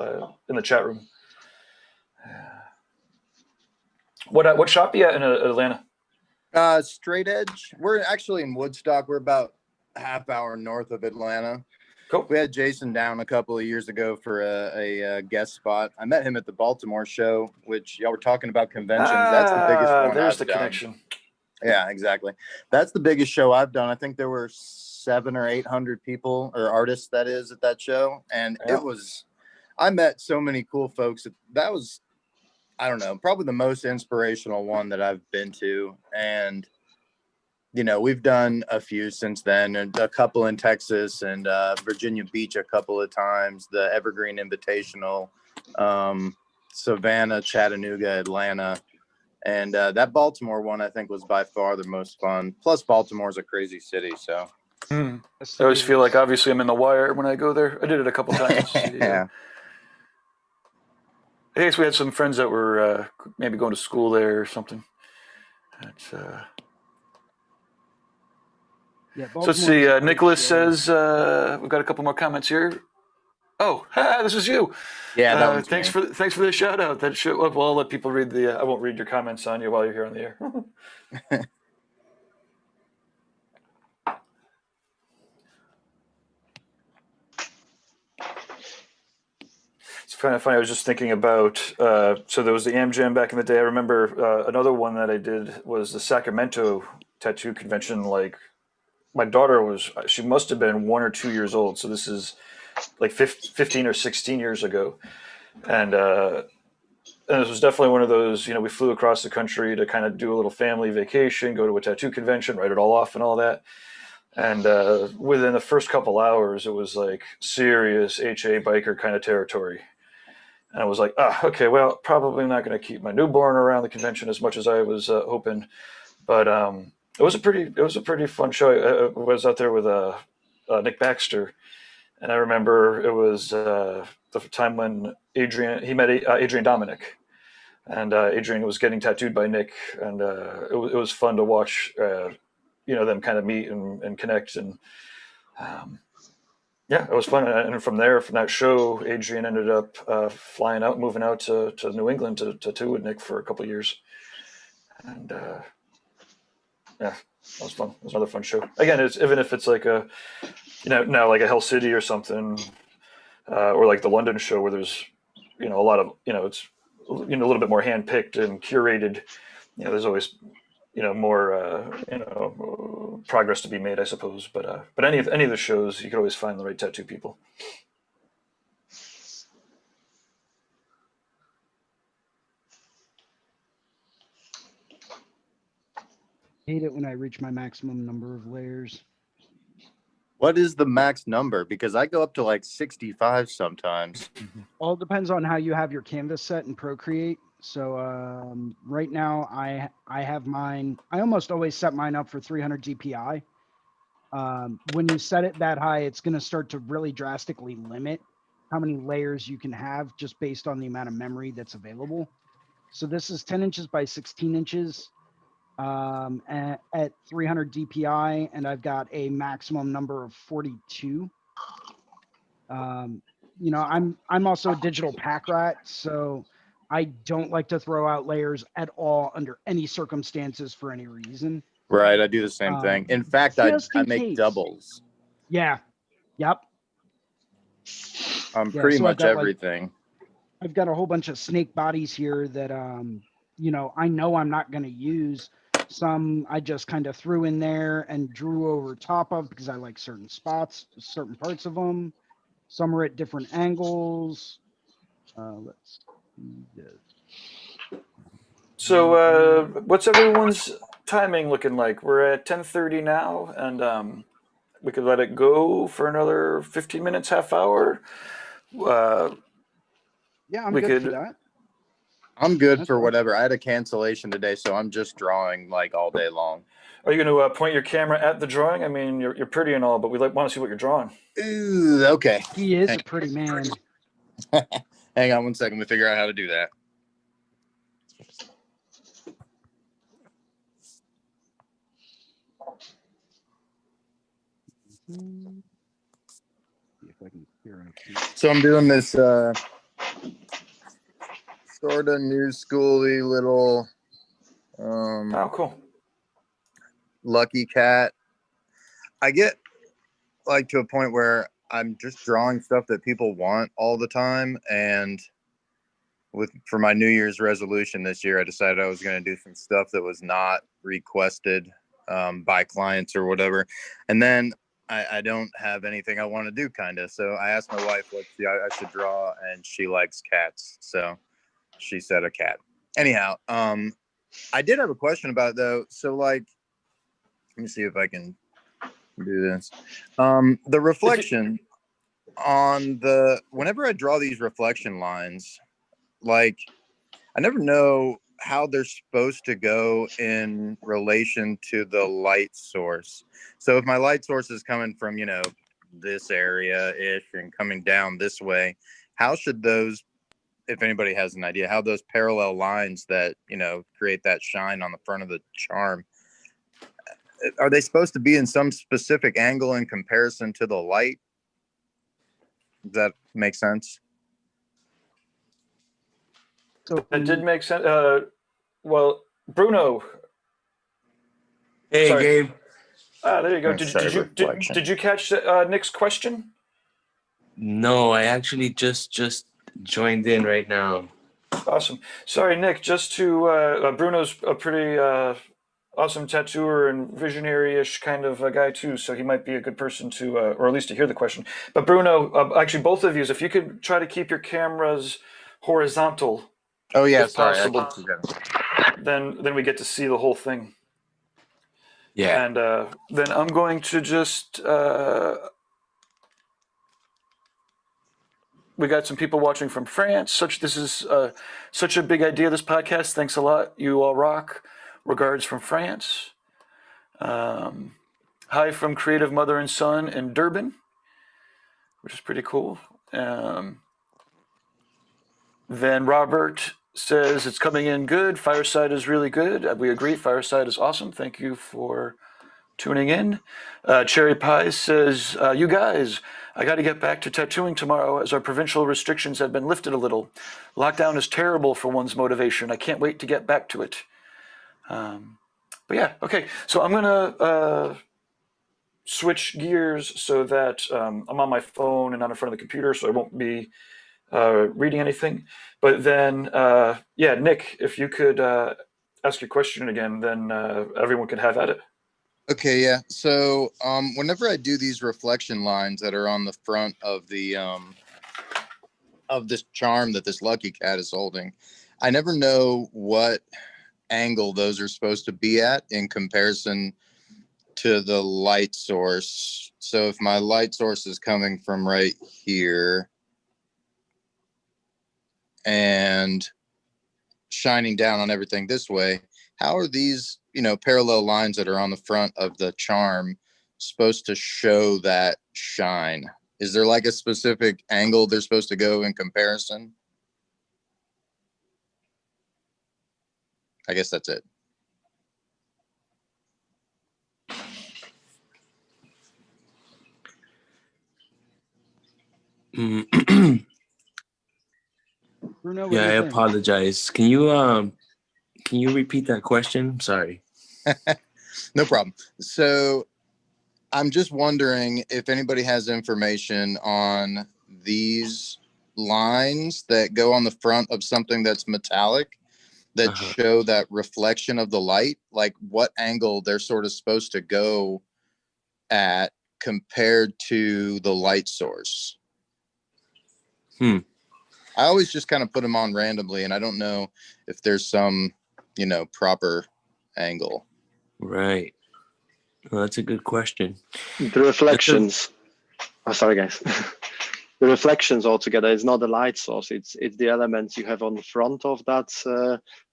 in the chat room. What shop are you at in Atlanta? Straight Edge. We're actually in Woodstock. We're about a half hour north of Atlanta. Cool. We had Jason down a couple of years ago for a guest spot. I met him at the Baltimore show, which y'all were talking about conventions. That's the biggest one. There's I've the done. connection. Yeah, exactly. That's the biggest show I've done. I think there were 700 or 800 people or artists that is at that show. And I met so many cool folks. That was, I don't know, probably the most inspirational one that I've been to. And, we've done a few since then, and a couple in Texas and Virginia Beach a couple of times, the Evergreen Invitational, Savannah, Chattanooga, Atlanta. And that Baltimore one, I think, was by far the most fun. Plus, Baltimore's a crazy city, so. I always feel like, obviously, I'm in the wire when I go there. I did it a couple times. Yeah. I guess we had some friends that were maybe going to school there or something. That's, so let's see. Nicholas says we've got a couple more comments here. Oh, this is you. Yeah, that was thanks me. for the shout out. That should, well, I'll let people read the. I won't read your comments on you while you're here on the air. It's kind of funny. I was just thinking about. So there was the Am Jam back in the day. I remember another one that I did was the Sacramento tattoo convention. Like my daughter she must have been 1 or 2 years old. So this is like 15 or 16 years ago. And this was definitely one of those, we flew across the country to kind of do a little family vacation, go to a tattoo convention, write it all off and all that. And within the first couple hours, it was like serious HA biker kind of territory. And I was like, okay, well, probably not going to keep my newborn around the convention as much as I was hoping. But it was a pretty fun show. I was out there with Nick Baxter, and I remember it was the time when he met Adrian Dominic, and Adrian was getting tattooed by Nick, and it was fun to watch, them kind of meet and connect, and yeah, it was fun. And from that show, Adrian ended up moving out to New England to tattoo with Nick for a couple of years, and yeah, that was fun. It was another fun show. Again, even if it's like now like a Hell City or something, or like the London show where there's, a lot of, it's, a little bit more handpicked and curated. There's always, more, progress to be made, I suppose. But any of the shows, you could always find the right tattoo people. Hate it when I reach my maximum number of layers. What is the max number? Because I go up to like 65 sometimes. All depends on how you have your canvas set in Procreate. So right now I have mine. I almost always set mine up for 300 DPI. When you set it that high, it's going to start to really drastically limit how many layers you can have just based on the amount of memory that's available. So this is 10 inches by 16 inches. At 300 DPI, and I've got a maximum number of 42. I'm also a digital pack rat, so I don't like to throw out layers at all under any circumstances for any reason. Right, I do the same thing. In fact, I make case. doubles. Yeah. Yep. Pretty much everything. I've got a whole bunch of snake bodies here that I know I'm not going to use. Some I just kind of threw in there and drew over top of because I like certain spots, certain parts of them. Some are at different angles. Let's see this. So what's everyone's timing looking like? We're at 10:30 now, and we could let it go for another 15 minutes, half hour. Yeah, I'm good for that. I'm good for whatever. I had a cancellation today, so I'm just drawing like all day long. Are you going to point your camera at the drawing? I mean, you're pretty and all, but we want to see what you're drawing. Ooh, okay. He is a pretty man. Hang on one second to figure out how to do that. So I'm doing this sort of new schooly little Cool. Lucky cat. I get like to a point where I'm just drawing stuff that people want all the time, and for my New Year's resolution this year, I decided I was going to do some stuff that was not requested by clients or whatever, and then I don't have anything I want to do, kind of. So I asked my wife what I should draw, and she likes cats, so she said a cat. Anyhow, I did have a question about it, though. So, like, let me see if I can do this. The reflection on whenever I draw these reflection lines, like, I never know how they're supposed to go in relation to the light source. So if my light source is coming from, this area-ish and coming down this way, how should those, if anybody has an idea, how those parallel lines that, create that shine on the front of the charm, are they supposed to be in some specific angle in comparison to the light? Does that make sense? So That did make sense. Well, Bruno. Hey, Sorry. Gabe. There you go. Did you catch Nick's question? No, I actually just joined in right now. Awesome. Sorry, Nick. Just to Bruno's a pretty awesome tattooer and visionary-ish kind of guy too, so he might be a good person to, or at least to hear the question. But Bruno, actually, both of you, if you could try to keep your cameras horizontal, Oh yeah, if sorry, I possible, keep forgetting. then we get to see the whole thing. Yeah. And then I'm going to just. We got some people watching from France. This is such a big idea. This podcast. Thanks a lot. You all rock. Regards from France. Hi from Creative Mother and Son in Durban, which is pretty cool. Then Robert says it's coming in good. Fireside is really good. We agree. Fireside is awesome. Thank you for tuning in. Cherry Pie says, you guys, I got to get back to tattooing tomorrow as our provincial restrictions have been lifted a little. Lockdown is terrible for one's motivation. I can't wait to get back to it. But yeah, okay. So I'm going to switch gears so that I'm on my phone and not in front of the computer, so I won't be reading anything. But then, yeah, Nick, if you could ask your question again, then everyone can have at it. Okay, yeah. So whenever I do these reflection lines that are on the front of the of this charm that this lucky cat is holding, I never know what angle those are supposed to be at in comparison to the light source. So if my light source is coming from right here and shining down on everything this way, how are these, parallel lines that are on the front of the charm supposed to show that shine? Is there like a specific angle they're supposed to go in comparison? I guess that's it. Bruno, what Yeah, do I you think? apologize. Can you repeat that question? Sorry. No problem. So I'm just wondering if anybody has information on these lines that go on the front of something that's metallic that Uh-huh. show that reflection of the light, like what angle they're sort of supposed to go at compared to the light source. I always just kind of put them on randomly, and I don't know if there's some, proper angle. Right. Well, that's a good question. The reflections. Oh, sorry, guys. The reflections altogether is not the light source. It's the elements you have on the front of that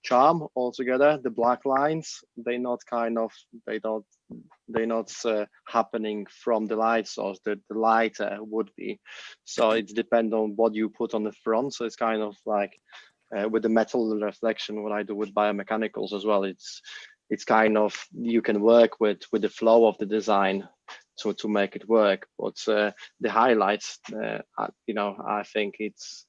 charm altogether. The black lines, they're not happening from the light source. The lighter would be. So it depends on what you put on the front. So it's kind of like with the metal reflection, what I do with biomechanicals as well. It's kind of, you can work with the flow of the design to make it work. But the highlights, I think it's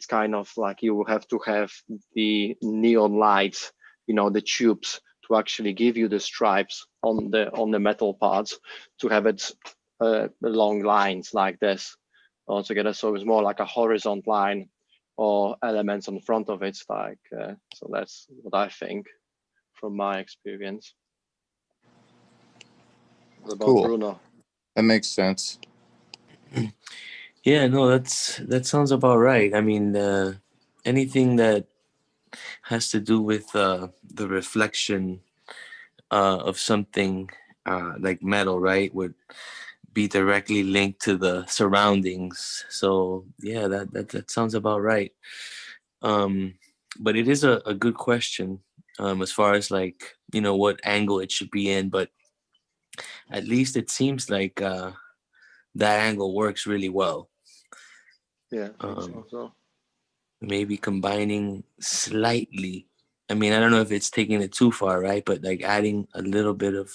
kind of like you have to have the neon lights, the tubes to actually give you the stripes on the metal parts, to have it along lines like this altogether. So it's more like a horizontal line or elements on the front of it, like so that's what I think from my experience. What about Cool. Bruno? That makes sense. Yeah, no, that sounds about right. I mean, anything that has to do with the reflection of something like metal, right, would be directly linked to the surroundings. So yeah, that sounds about right. But it is a good question as far as like, what angle it should be in. But at least it seems like that angle works really well. Yeah, I think so. Maybe combining slightly. I mean, I don't know if it's taking it too far, right? But like adding a little bit of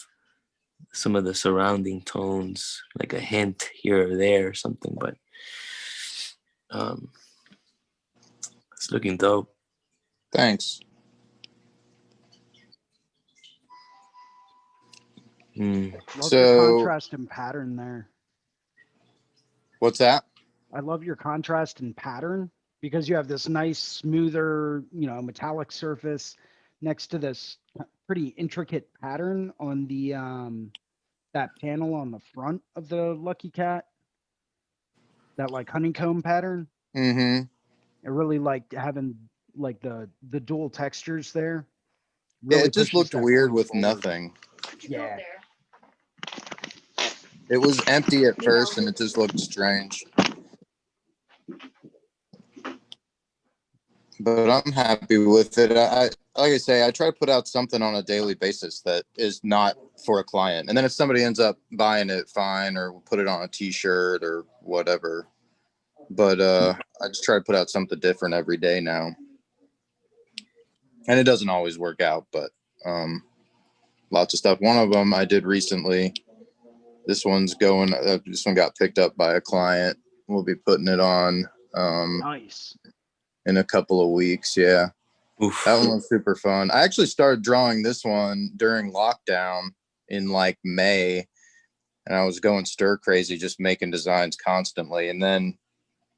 some of the surrounding tones, like a hint here or there or something. But it's looking dope. Thanks. Love So- your contrast and pattern there. What's that? I love your contrast and pattern because you have this nice, smoother, metallic surface next to this pretty intricate pattern on the that panel on the front of the Lucky Cat. That like honeycomb pattern. Mm-hmm. I really liked having like the dual textures there. Yeah, Really it just pushes looked that weird point with forward. nothing. Yeah. It was empty at first, and it just looked strange. But I'm happy with it. Like I say, I try to put out something on a daily basis that is not for a client, and then if somebody ends up buying it, fine, or put it on a T-shirt or whatever. But I just try to put out something different every day now, and it doesn't always work out, but lots of stuff. One of them I did recently. This one's going. This one got picked up by a client. We'll be putting it on. Nice. In a couple of weeks. Yeah. Oof. That one was super fun. I actually started drawing this one during lockdown in like May, and I was going stir crazy just making designs constantly. And then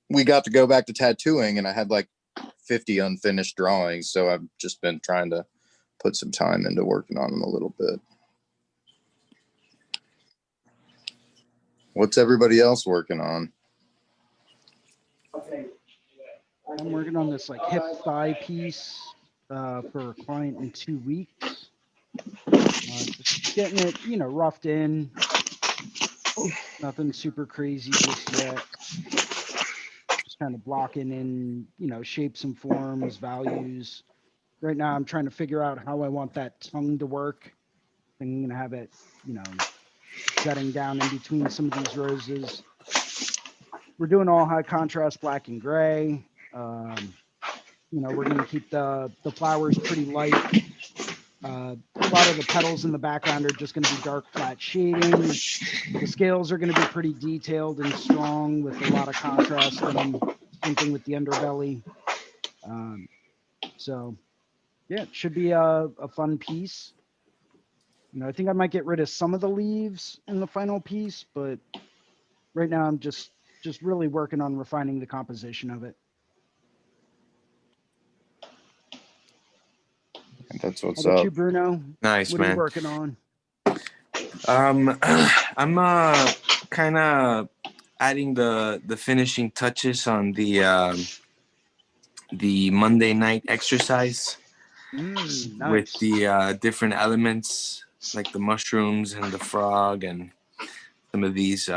we got to go back to tattooing, and I had like 50 unfinished drawings. So I've just been trying to put some time into working on them a little bit. What's everybody else working on? I'm working on this like hip thigh piece for a client in 2 weeks. Just getting it, roughed in. Nothing super crazy just yet. Just kind of blocking in, shapes and forms, values. Right now, I'm trying to figure out how I want that tongue to work. I'm gonna have it, jutting down in between some of these roses. We're doing all high contrast black and gray. We're going to keep the flowers pretty light. A lot of the petals in the background are just going to be dark, flat shading. The scales are going to be pretty detailed and strong with a lot of contrast in them. Same thing with the underbelly. So, yeah, it should be a fun piece. I think I might get rid of some of the leaves in the final piece, but right now I'm just really working on refining the composition of it. That's what's How about up. you, Bruno? Nice, What are you man. working on? I'm kind of adding the finishing touches on the Monday night exercise Nice. with the different elements like the mushrooms and the frog and some of these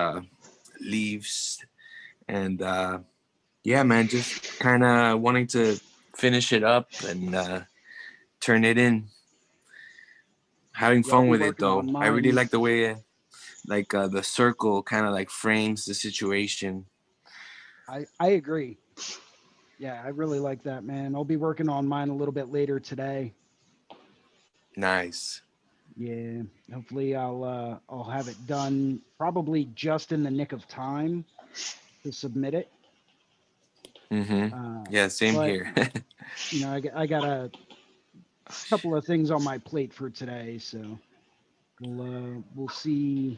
leaves. And yeah, man, just kind of wanting to finish it up and turn it in. Having Yeah, I'll fun be with it working though. on I really mine. like the way the circle kind of like frames the situation. I agree. Yeah, I really like that, man. I'll be working on mine a little bit later today. Nice. Yeah, hopefully I'll have it done probably just in the nick of time to submit it. Mm-hmm. Yeah, same but, here. I got a couple of things on my plate for today, so we'll see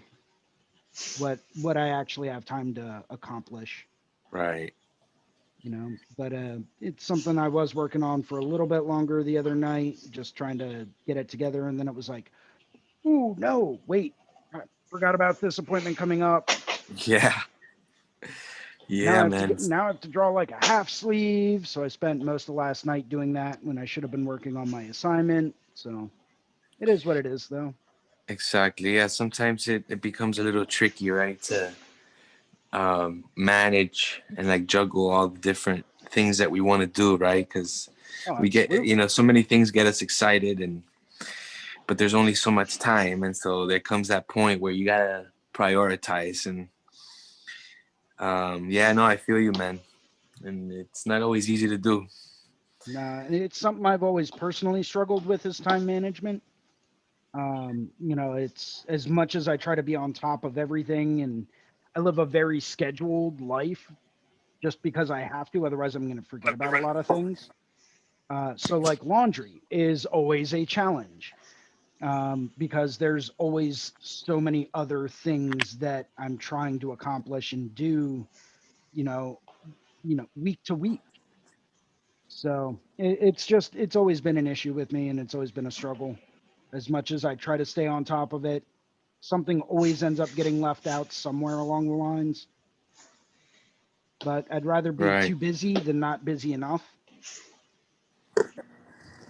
what I actually have time to accomplish. Right. But it's something I was working on for a little bit longer the other night, just trying to get it together, and then it was like, ooh, no, wait, I forgot about this appointment coming up. Yeah. Yeah, man. Now I have to draw like a half sleeve, so I spent most of last night doing that when I should have been working on my assignment. So it is what it is, though. Exactly. Yeah, sometimes it becomes a little tricky, right, to manage and like juggle all the different things that we want to do, right? Because we get, Absolutely. so many things get us excited, but there's only so much time, and so there comes that point where you gotta prioritize. And yeah, no, I feel you, man, and it's not always easy to do. Nah, it's something I've always personally struggled with is time management. It's as much as I try to be on top of everything, and I live a very scheduled life just because I have to, otherwise I'm going to forget about a lot of things. So like laundry is always a challenge because there's always so many other things that I'm trying to accomplish and do, week to week. So it's always been an issue with me, and it's always been a struggle. As much as I try to stay on top of it, something always ends up getting left out somewhere along the lines. But I'd rather be Right. too busy than not busy enough.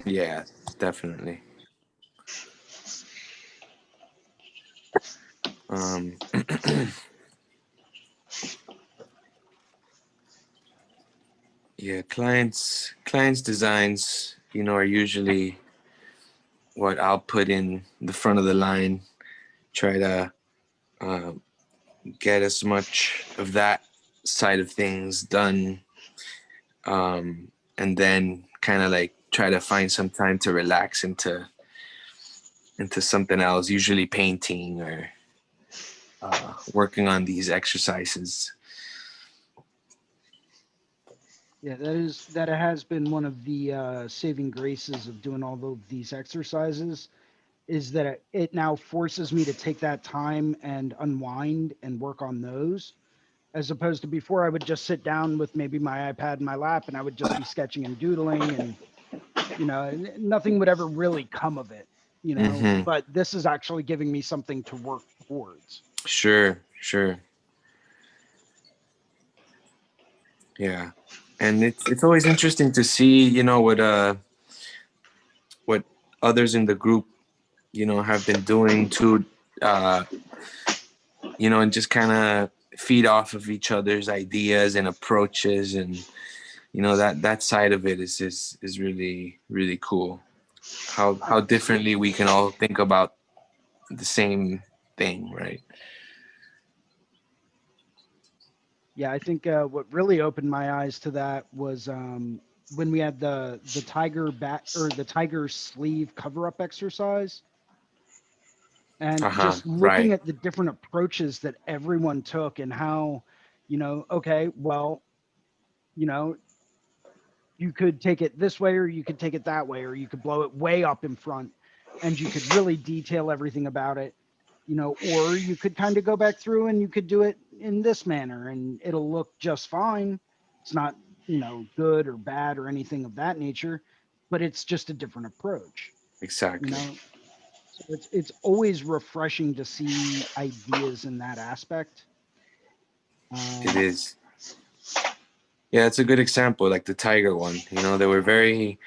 Yeah, definitely. Um, yeah, clients designs, are usually what I'll put in the front of the line. Try to uh, get as much of that side of things done, and then kind of like try to find some time to relax into something else, usually painting or working on these exercises. Yeah, that has been one of the saving graces of doing all of these exercises, is that it now forces me to take that time and unwind and work on those, as opposed to before I would just sit down with maybe my iPad in my lap and I would just be sketching and doodling, and nothing would ever really come of it, Mm-hmm. but this is actually giving me something to work towards. Sure. Yeah. And it's always interesting to see, what others in the group, have been doing to, uh, and just kind of feed off of each other's ideas and approaches, and that side of it is really really cool. How differently we can all think about the same thing, right? Yeah, I think what really opened my eyes to that was when we had the tiger back, or the tiger sleeve cover up exercise, and Uh-huh. just looking Right. at the different approaches that everyone took, and how, okay, well, you know, you could take it this way, or you could take it that way, or you could blow it way up in front, and you could really detail everything about it, or you could kind of go back through and you could do it in this manner and it'll look just fine. It's not, good or bad or anything of that nature, but it's just a different approach, you Exactly. know. So it's always refreshing to see ideas in that aspect. It Um, is. Yeah, it's a good example, like the tiger one. There were very,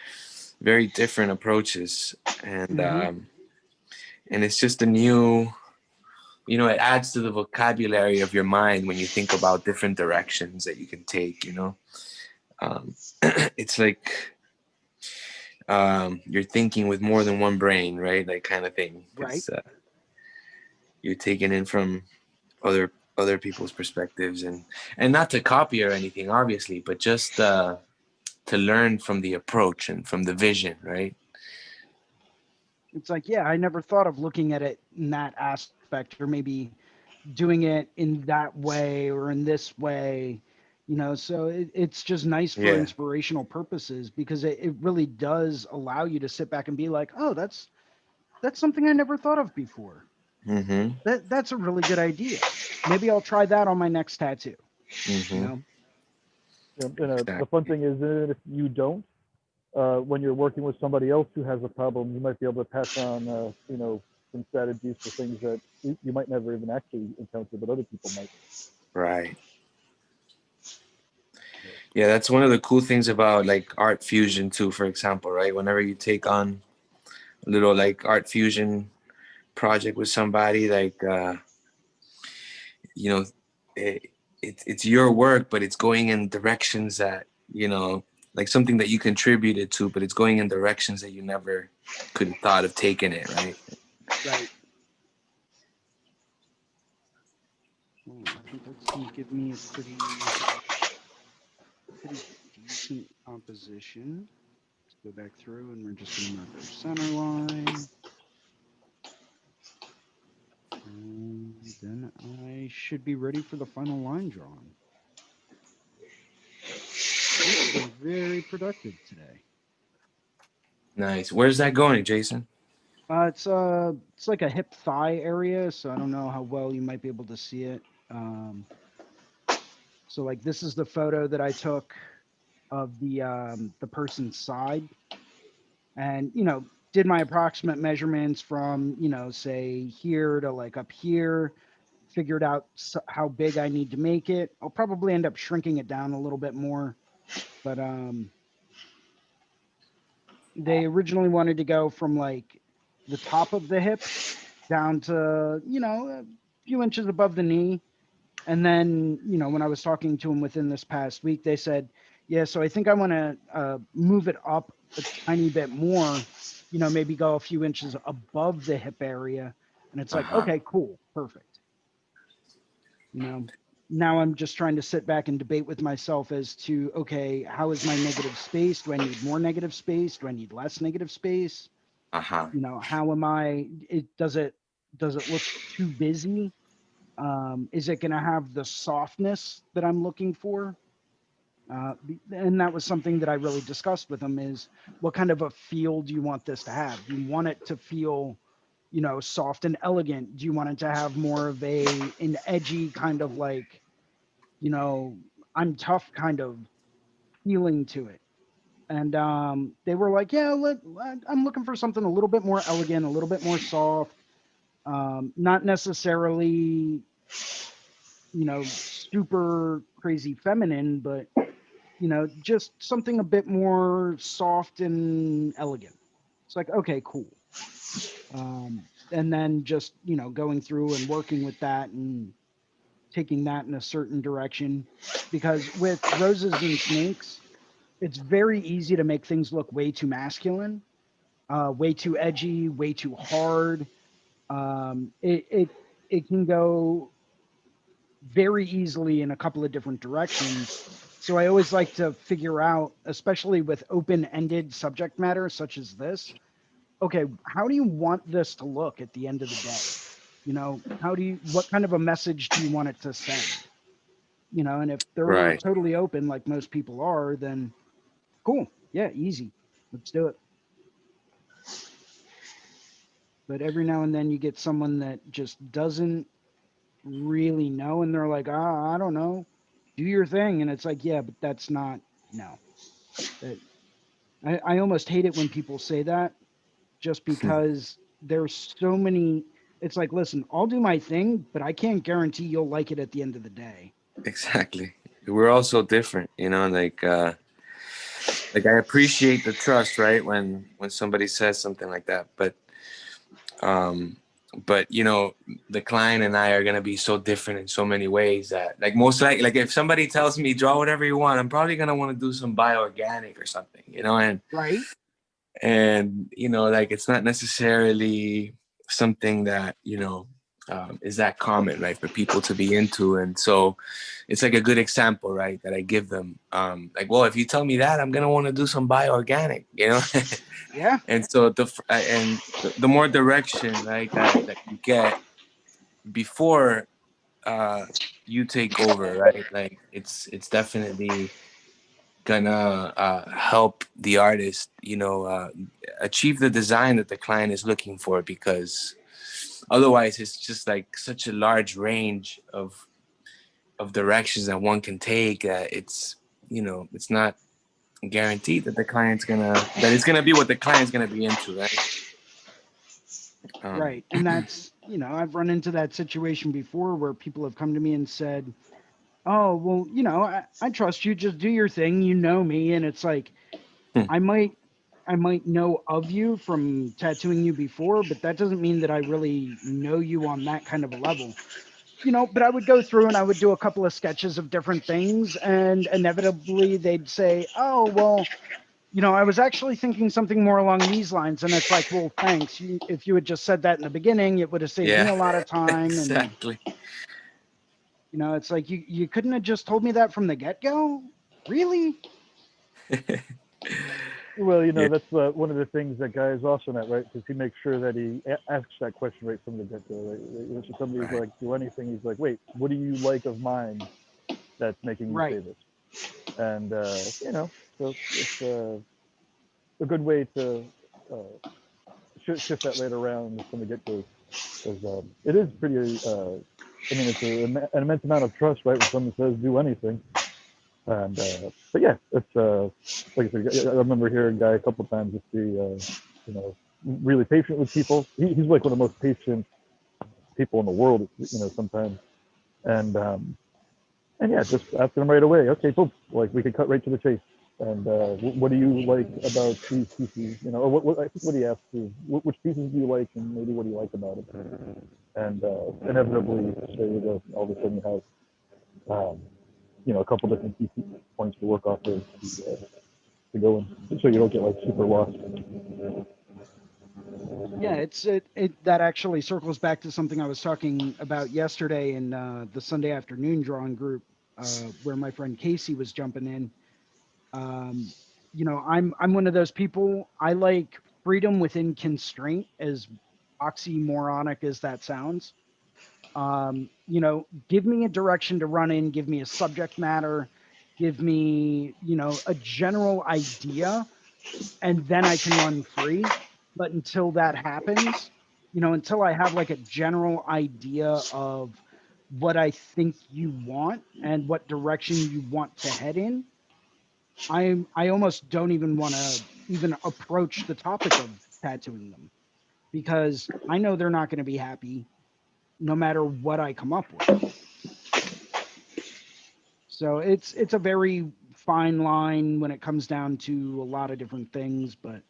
very different approaches, and mhm. um, and it's just a new, it adds to the vocabulary of your mind when you think about different directions that you can take. Um, it's like you're thinking with more than one brain, right? Like kind of thing, Right. because you're taking in from other people's perspectives, and not to copy or anything, obviously, but just to learn from the approach and from the vision, right? It's like, yeah, I never thought of looking at it in that aspect, or maybe doing it in that way or in this way, so it's just nice for Yeah. inspirational purposes, because it really does allow you to sit back and be like, oh, that's something I never thought of before. Mm-hmm. That's a really good idea. Maybe I'll try that on my next tattoo. you Mm-hmm. know And the fun Exactly. thing is, if you don't, when you're working with somebody else who has a problem, you might be able to pass on, some strategies for things that you might never even actually encounter, but other people might. Right. Yeah, that's one of the cool things about like art fusion too, for example, right? Whenever you take on a little like art fusion project with somebody, like you know, it's your work, but it's going in directions that, like something that you contributed to, but it's going in directions that you never could have thought of taking it, right? right. I think that's going to give me a pretty decent composition. Let's go back through, and we're just going to mark our center line. And then I should be ready for the final line drawing. It's been very productive today. Nice. Where's that going, Jason? It's like a hip thigh area, so I don't know how well you might be able to see it. So like this is the photo that I took of the person's side, and did my approximate measurements from, you know, say here to like up here, figured out how big I need to make it. I'll probably end up shrinking it down a little bit more, but they originally wanted to go from like the top of the hip down to, you know, a few inches above the knee. And then, you know, when I was talking to them within this past week, they said, yeah, so I think I want to move it up a tiny bit more, you know, maybe go a few inches above the hip area. And it's like, okay, cool, perfect. You know, now I'm just trying to sit back and debate with myself as to, okay, how is my negative space? Do I need more negative space? Do I need less negative space? You know, how am I, does it look too busy? Is it going to have the softness that I'm looking for? And that was something that I really discussed with them is what kind of a feel do you want this to have? Do you want it to feel, you know, soft and elegant? Do you want it to have more of an edgy kind of like, you know, I'm tough kind of feeling to it? And they were like, yeah, I'm looking for something a little bit more elegant, a little bit more soft, not necessarily, you know, super crazy feminine, but, you know, just something a bit more soft and elegant. It's like, okay, cool. And then just, you know, going through and working with that and taking that in a certain direction, because with roses and snakes, it's very easy to make things look way too masculine, way too edgy, way too hard. It can go very easily in a couple of different directions. So I always like to figure out, especially with open-ended subject matter such as this, okay, how do you want this to look at the end of the day? You know, what kind of a message do you want it to send? You know, and if they're totally open, like most people are, then cool. Yeah, easy. Let's do it. But every now and then you get someone that just doesn't really know, and they're like, I don't know, do your thing. And it's like, yeah, but that's not, no. I almost hate it when people say that, just because there's so many. It's like, listen, I'll do my thing, but I can't guarantee you'll like it at the end of the day. Exactly. We're all so different, you know, like I appreciate the trust, right? When somebody says something like that, but you know, the client and I are gonna be so different in so many ways that, like, most likely, like, if somebody tells me draw whatever you want, I'm probably gonna want to do some bioorganic or something, you know, and you know, like, it's not necessarily something that, you know, is that common, right, for people to be into. And so it's like a good example, right, that I give them, like, well, if you tell me that, I'm gonna want to do some bioorganic, you know. Yeah. And so the more direction, right, that you get before you take over, right, like, it's definitely gonna help the artist, you know, achieve the design that the client is looking for, because otherwise it's just like such a large range of directions that one can take, that it's, you know, it's not guaranteed that it's gonna be what the client's gonna be into, right? Right. And that's, you know, I've run into that situation before where people have come to me and said, oh, well, you know, I trust you, just do your thing, you know me. And it's like, I might know of you from tattooing you before, but that doesn't mean that I really know you on that kind of a level. You know, but I would go through and I would do a couple of sketches of different things, and inevitably they'd say, oh, well, you know, I was actually thinking something more along these lines. And it's like, well, thanks. If you had just said that in the beginning, it would have saved me a lot of time. Exactly. And, you know, it's like, you couldn't have just told me that from the get-go? Really? Well, you know, that's one of the things that Guy is awesome at, right? Because he makes sure that he asks that question right from the get-go. Right? You know, so somebody's like, do anything. He's like, wait, what do you like of mine that's making you say this? And, you know, so it's a good way to shift that right around from the get-go. Because it is pretty, I mean, it's an immense amount of trust, right? When someone says do anything. And but yeah, it's like I said, I remember hearing Guy a couple of times just be you know, really patient with people. He's like one of the most patient people in the world, you know, sometimes. And yeah, just ask them right away. Okay, boom, like we can cut right to the chase. And what do you like about these pieces? You know, or what I think what he asked is, which pieces do you like, and maybe what do you like about it? And inevitably, there you go. All of a sudden, you have you know, a couple different key points to work off of to go in, so you don't get like super lost. Yeah, that actually circles back to something I was talking about yesterday in the Sunday afternoon drawing group, where my friend Casey was jumping in. You know, I'm one of those people. I like freedom within constraint, as oxymoronic as that sounds. You know, give me a direction to run in, give me a subject matter, give me, you know, a general idea, and then I can run free. But until that happens, you know, until I have like a general idea of what I think you want and what direction you want to head in, I almost don't even want to even approach the topic of tattooing them, because I know they're not going to be happy no matter what I come up with. So it's a very fine line when it comes down to a lot of different things, but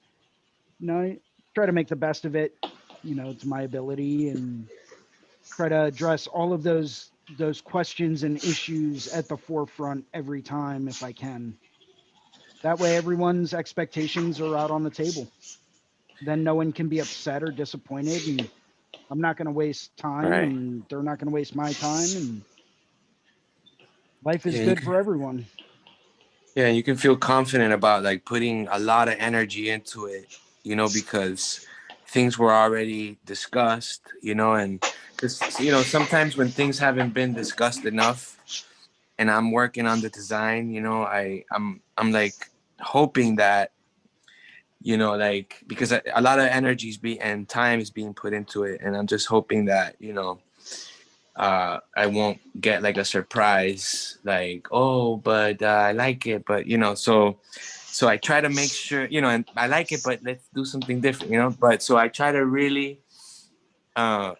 you know, I try to make the best of it, you know, to my ability, and try to address all of those questions and issues at the forefront every time if I can. That way everyone's expectations are out on the table. Then no one can be upset or disappointed, and I'm not going to waste time, Right. and they're not going to waste my time, and life is Yeah, you good can, for everyone. yeah, you can feel confident about like putting a lot of energy into it, you know, because things were already discussed, you know, and because you know sometimes when things haven't been discussed enough, and I'm working on the design, you know, I'm like hoping that, you know, like because a lot of energy and time is being put into it, and I'm just hoping that, you know, I won't get like a surprise, like, oh, but I like it, but you know, so I try to make sure, you know, and I like it, but let's do something different, you know. But so I try to really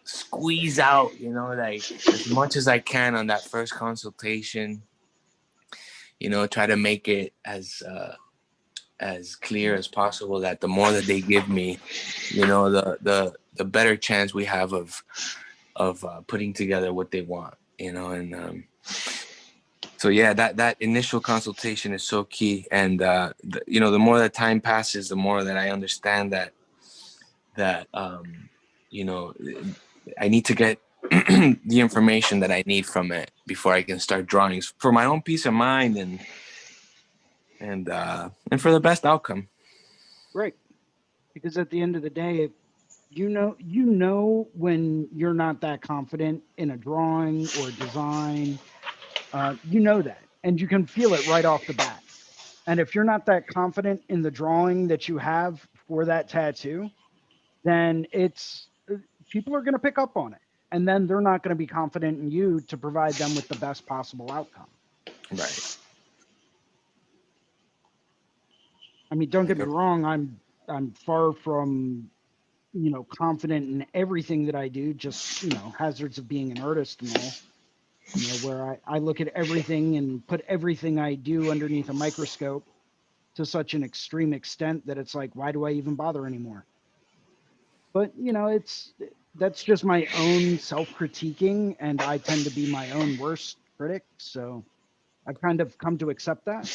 squeeze out, you know, like as much as I can on that first consultation, you know, try to make it as clear as possible that the more that they give me, you know, the better chance we have of putting together what they want, you know. And so yeah, that initial consultation is so key. And you know, the more that time passes, the more that I understand that you know, I need to get the information that I need from it before I can start drawings for my own peace of mind and for the best outcome. Right. Because at the end of the day, you know when you're not that confident in a drawing or a design, you know that, and you can feel it right off the bat. And if you're not that confident in the drawing that you have for that tattoo, then it's people are going to pick up on it, and then they're not going to be confident in you to provide them with the best possible outcome. Right. I mean, don't get me wrong, I'm far from, you know, confident in everything that I do, just, you know, hazards of being an artist and all, you know, where I look at everything and put everything I do underneath a microscope to such an extreme extent that it's like, why do I even bother anymore? But, you know, that's just my own self-critiquing, and I tend to be my own worst critic. So I've kind of come to accept that.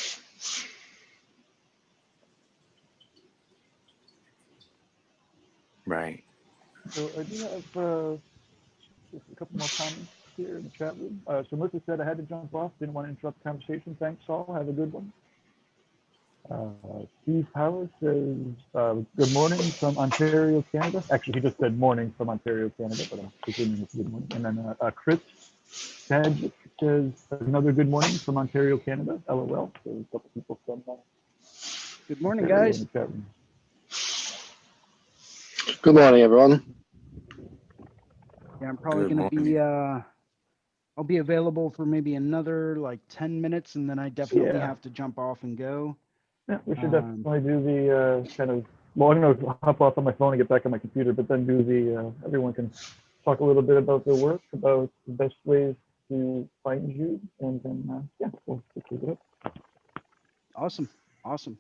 Right. So I do have just a couple more comments here in the chat room. So Melissa said I had to jump off, didn't want to interrupt the conversation. Thanks all, have a good one. Steve Powers says, good morning from Ontario, Canada. Actually, he just said morning from Ontario, Canada, but I'm presuming it's good morning. And then Chris Tadgic says, another good morning from Ontario, Canada. LOL. So a couple people from Good morning, Ontario guys. in the chat room. Good morning, everyone. Yeah, I'm probably Good going to morning. be, I'll be available for maybe another like 10 minutes, and then I definitely Yeah. have to jump off and go. Yeah, we should definitely do the kind of Well, I'm gonna hop off on my phone and get back on my computer, but then do the everyone can talk a little bit about their work, about the best ways to find you, and then yeah, we'll keep it up. Awesome. Awesome.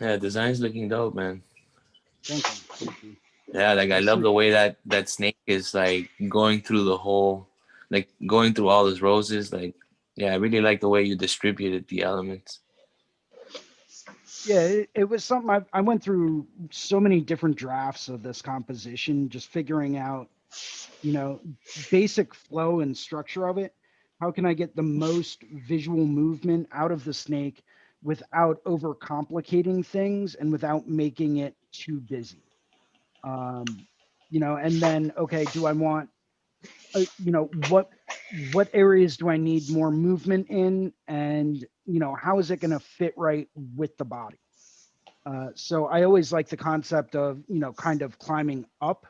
Yeah, design's looking dope, man. Thank you. Thank you. Yeah, like I love the way that snake is like going through the whole, like going through all those roses. Like, yeah, I really like the way you distributed the elements. Yeah, it was something I went through so many different drafts of this composition, just figuring out, you know, basic flow and structure of it. How can I get the most visual movement out of the snake without overcomplicating things and without making it too busy? You know, and then, okay, do I want, you know, what areas do I need more movement in? And, you know, how is it going to fit right with the body? So I always like the concept of, you know, kind of climbing up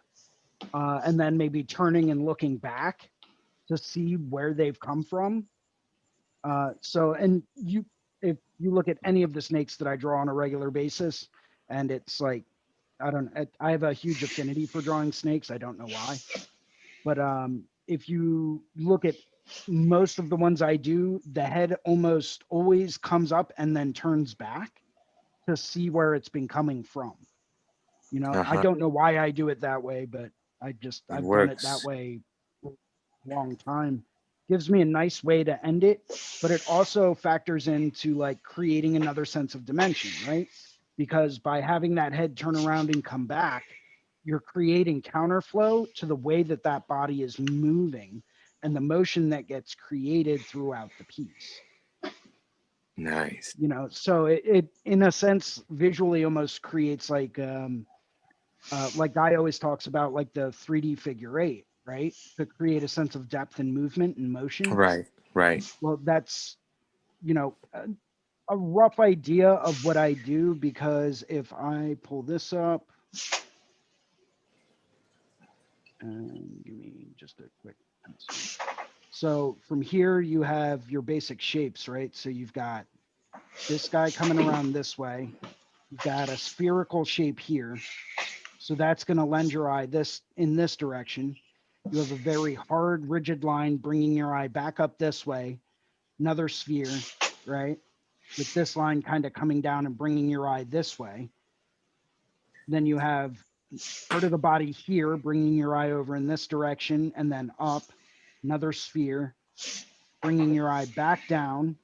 and then maybe turning and looking back to see where they've come from. So, and if you look at any of the snakes that I draw on a regular basis, and it's like, I have a huge affinity for drawing snakes. I don't know why, but if you look at most of the ones I do, the head almost always comes up and then turns back to see where it's been coming from. You know, I don't know why I do it that way, but I've done it that Works. way for a long time. Gives me a nice way to end it, but it also factors into like creating another sense of dimension, right? Because by having that head turn around and come back, you're creating counterflow to the way that that body is moving and the motion that gets created throughout the piece. Nice. You know, so it in a sense visually almost creates like Guy always talks about like the 3D figure eight, right? To create a sense of depth and movement and motion. Right. Right. Well, that's, you know, a rough idea of what I do, because if I pull this up, and give me just a quick pencil. So from here, you have your basic shapes, right? So you've got this guy coming around this way. You've got a spherical shape here. So that's going to lend your eye this in this direction. You have a very hard, rigid line bringing your eye back up this way. Another sphere, right? With this line kind of coming down and bringing your eye this way. Then you have part of the body here, bringing your eye over in this direction and then up. Another sphere, bringing your eye back down.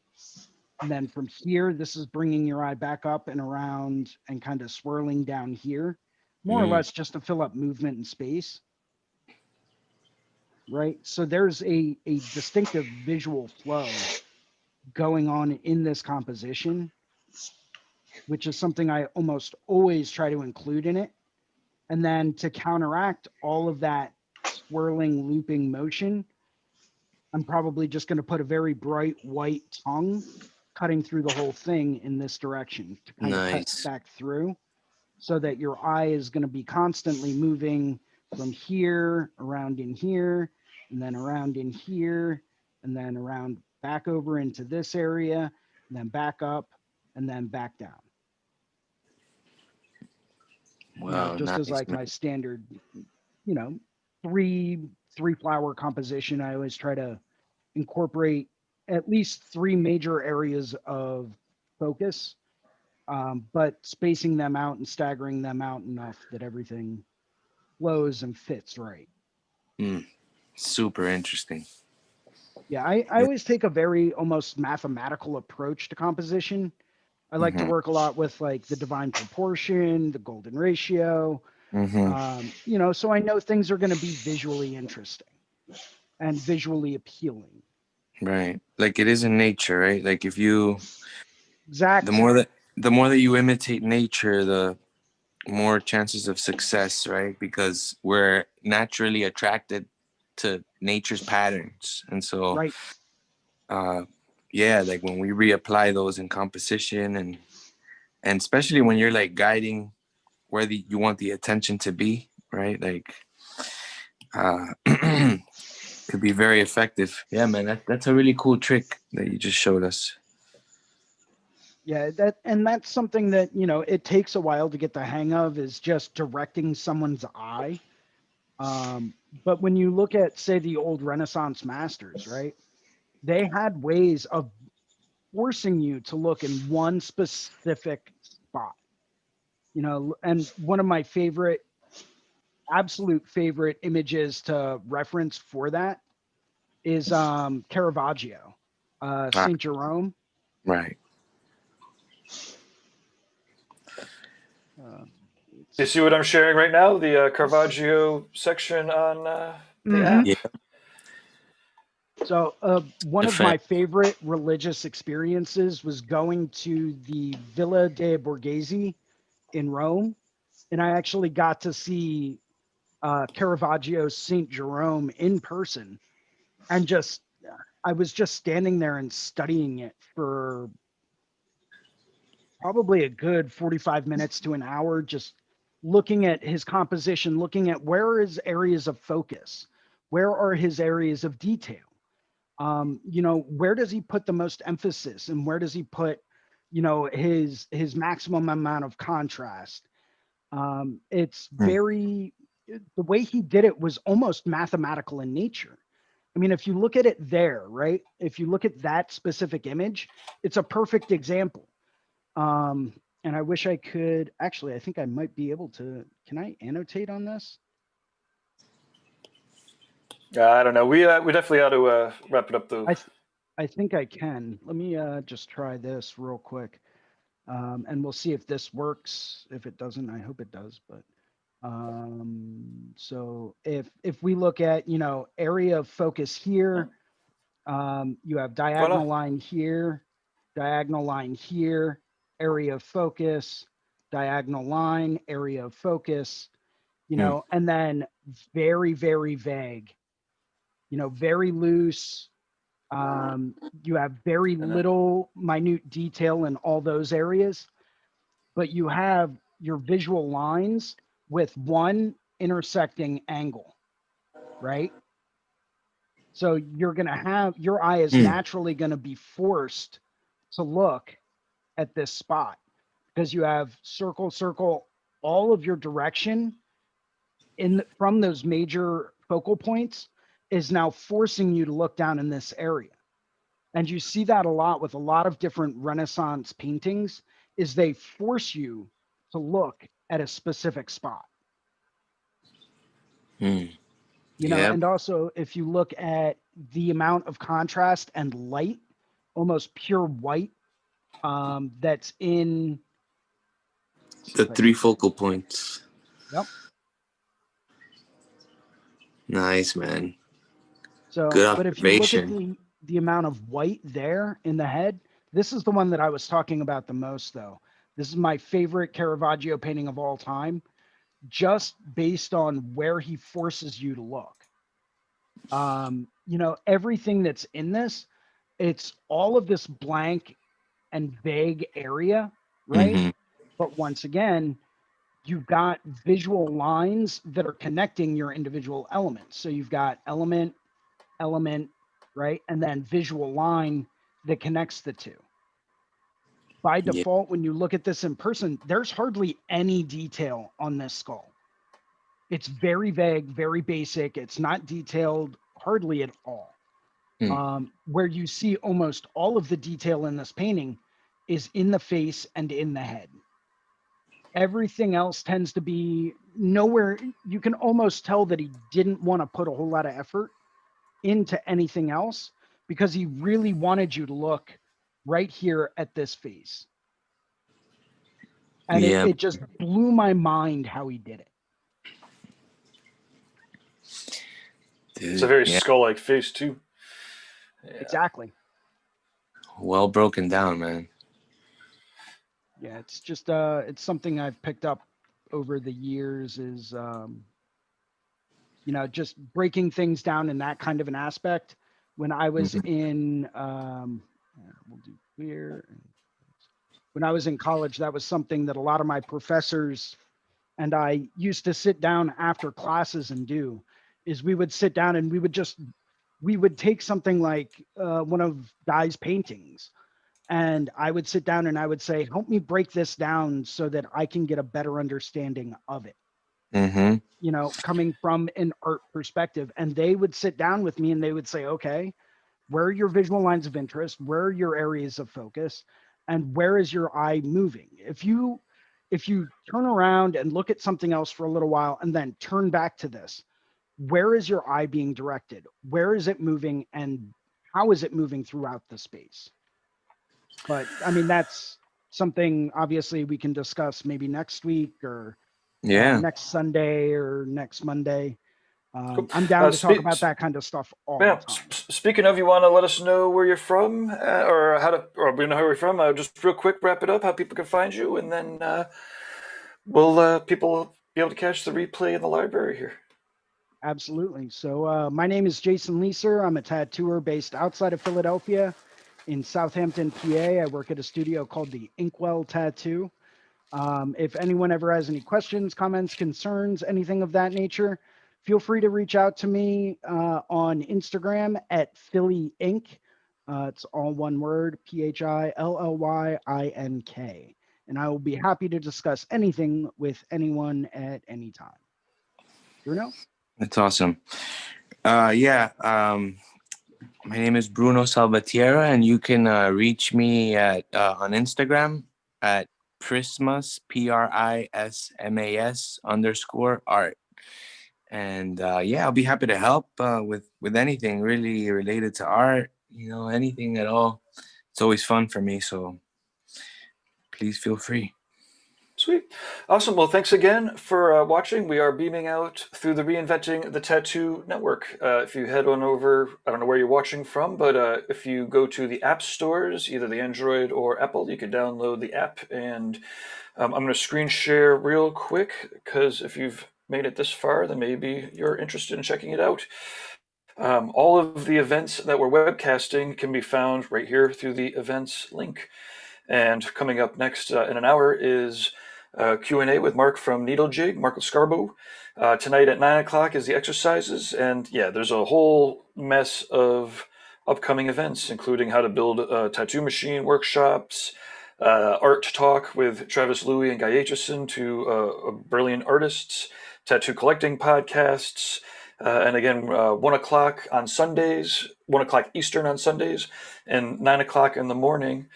And then from here, this is bringing your eye back up and around and kind of swirling down here, more or less just to fill up movement and space. Right. So there's a distinctive visual flow going on in this composition, which is something I almost always try to include in it. And then to counteract all of that swirling, looping motion, I'm probably just going to put a very bright white tongue cutting through the whole thing in this direction to kind of cut back through, so that your eye is going to be constantly moving from here around in here, and then around in here, and then around back over into this area, and then back up, and then back down. Wow, you know, just nice, as like man. my standard, you know, three flower composition, I always try to incorporate at least three major areas of focus, but spacing them out and staggering them out enough that everything flows and fits right. Super interesting. Yeah, I always take a very almost mathematical approach to composition. I like to work a lot with like the divine proportion, the golden ratio, you know, so I know things are going to be visually interesting and visually appealing. Right. Like it is in nature, right? Like if you, Exactly. the more that you imitate nature, the more chances of success, right? Because we're naturally attracted to nature's patterns. And so, right. Yeah, like when we reapply those in composition and especially when you're like guiding where you want the attention to be, right? Like Could be very effective. Yeah, man, that's a really cool trick that you just showed us. Yeah, that's something that, you know, it takes a while to get the hang of, is just directing someone's eye. But when you look at, say, the old Renaissance masters, right? They had ways of forcing you to look in one specific spot. You know, and one of my absolute favorite images to reference for that is Caravaggio, Saint Jerome. Right. You see what I'm sharing right now? The Caravaggio section on the app. Yeah. So one of my favorite religious experiences was going to the Villa de Borghese in Rome, and I actually got to see Caravaggio's Saint Jerome in person, and I was just standing there and studying it for probably a good 45 minutes to an hour, just looking at his composition, looking at where are his areas of focus, where are his areas of detail. You know, where does he put the most emphasis, and where does he put, you know, his maximum amount of contrast? It's very, the way he did it was almost mathematical in nature. I mean, if you look at it there, right? If you look at that specific image, it's a perfect example. And I wish I could, actually, I think I might be able to, can I annotate on this? I don't know. We definitely ought to wrap it up though. I think I can. Let me just try this real quick. And we'll see if this works. If it doesn't, I hope it does. But so if we look at, you know, area of focus here, you have diagonal line here, diagonal line here, area of focus, diagonal line, area of focus, you know, and then very, very vague, you know, very loose. You have very little minute detail in all those areas, but you have your visual lines with one intersecting angle, right? So you're going to have, your eye is naturally going to be forced to look at this spot because you have circle, circle, all of your direction from those major focal points is now forcing you to look down in this area. And you see that a lot with a lot of different Renaissance paintings, is they force you to look at a specific spot. You know, and also if you look at the amount of contrast and light, almost pure white, that's in the 3 focal points. Yep. Nice, man. So, good but if you look at observation. the amount of white there in the head, this is the one that I was talking about the most, though. This is my favorite Caravaggio painting of all time, just based on where he forces you to look. You know, everything that's in this, it's all of this blank and vague area, right? But once again, you've got visual lines that are connecting your individual elements. So you've got element, right? And then visual line that connects the two. By default, when you look at this in person, there's hardly any detail on this skull. It's very vague, very basic. It's not detailed hardly at all. Where you see almost all of the detail in this painting is in the face and in the head. Everything else tends to be nowhere. You can almost tell that he didn't want to put a whole lot of effort into anything else because he really wanted you to look right here at this face. And it just blew my mind how he did it. Dude, it's a very skull-like face too. Exactly. Well broken down, man. Yeah, it's just it's something I've picked up over the years is you know, just breaking things down in that kind of an aspect. When I was in we'll do clear. When I was in college, that was something that a lot of my professors and I used to sit down after classes and do, is we would sit down and we would take something like one of Guy's paintings, and I would sit down and I would say, help me break this down so that I can get a better understanding of it, Mm-hmm. you know, coming from an art perspective. And they would sit down with me and they would say, okay, where are your visual lines of interest? Where are your areas of focus? And where is your eye moving? If you turn around and look at something else for a little while and then turn back to this, where is your eye being directed? Where is it moving, and how is it moving throughout the space? But I mean, that's something obviously we can discuss maybe next week or Yeah. next Sunday or next Monday. Cool. I'm down to talk about that kind of stuff all Yeah. the time. Speaking of, you want to let us know where you're from, or how to, or we know where you're from. Just real quick, wrap it up. How people can find you, and then will people be able to catch the replay in the library here? Absolutely. So my name is Jason Leeser. I'm a tattooer based outside of Philadelphia in Southampton, PA. I work at a studio called the Inkwell Tattoo. If anyone ever has any questions, comments, concerns, anything of that nature, feel free to reach out to me on Instagram at Philly Inc. It's all one word, PHILLYINK. And I will be happy to discuss anything with anyone at any time. Bruno? That's awesome. Yeah. My name is Bruno Salvatierra, and you can reach me at on Instagram at Prismas, PRISMAS_art. And yeah, I'll be happy to help with anything really related to art, you know, anything at all. It's always fun for me, so please feel free. Sweet. Awesome. Well, thanks again for watching. We are beaming out through the Reinventing the Tattoo Network. If you head on over, I don't know where you're watching from, but if you go to the app stores, either the Android or Apple, you can download the app. And I'm going to screen share real quick, because if you've made it this far, then maybe you're interested in checking it out. All of the events that we're webcasting can be found right here through the events link. And coming up next in an hour is Q&A with Mark from Needlejig, Marco Scarbo. Tonight at 9 o'clock is the exercises. And yeah, there's a whole mess of upcoming events, including how to build a tattoo machine workshops, art talk with Travis Louie and Guy Aitchison, two brilliant artists, tattoo collecting podcasts, and again, 1 o'clock on Sundays, 1 o'clock Eastern on Sundays, and 9 o'clock in the morning.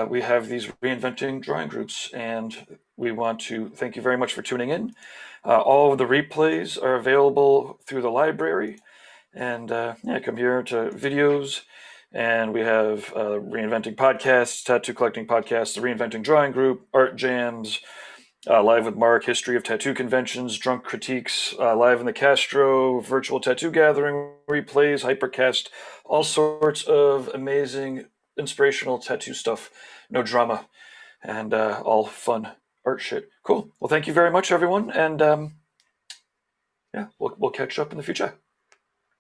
We have these reinventing drawing groups, and we want to thank you very much for tuning in. All of the replays are available through the library, and yeah, come here to videos, and we have reinventing podcasts, tattoo collecting podcasts, the reinventing drawing group, art jams, live with Mark, history of tattoo conventions, drunk critiques, live in the Castro, virtual tattoo gathering, replays, hypercast, all sorts of amazing inspirational tattoo stuff, no drama, and all fun art shit. Cool. Well, thank you very much, everyone, and yeah, we'll catch up in the future.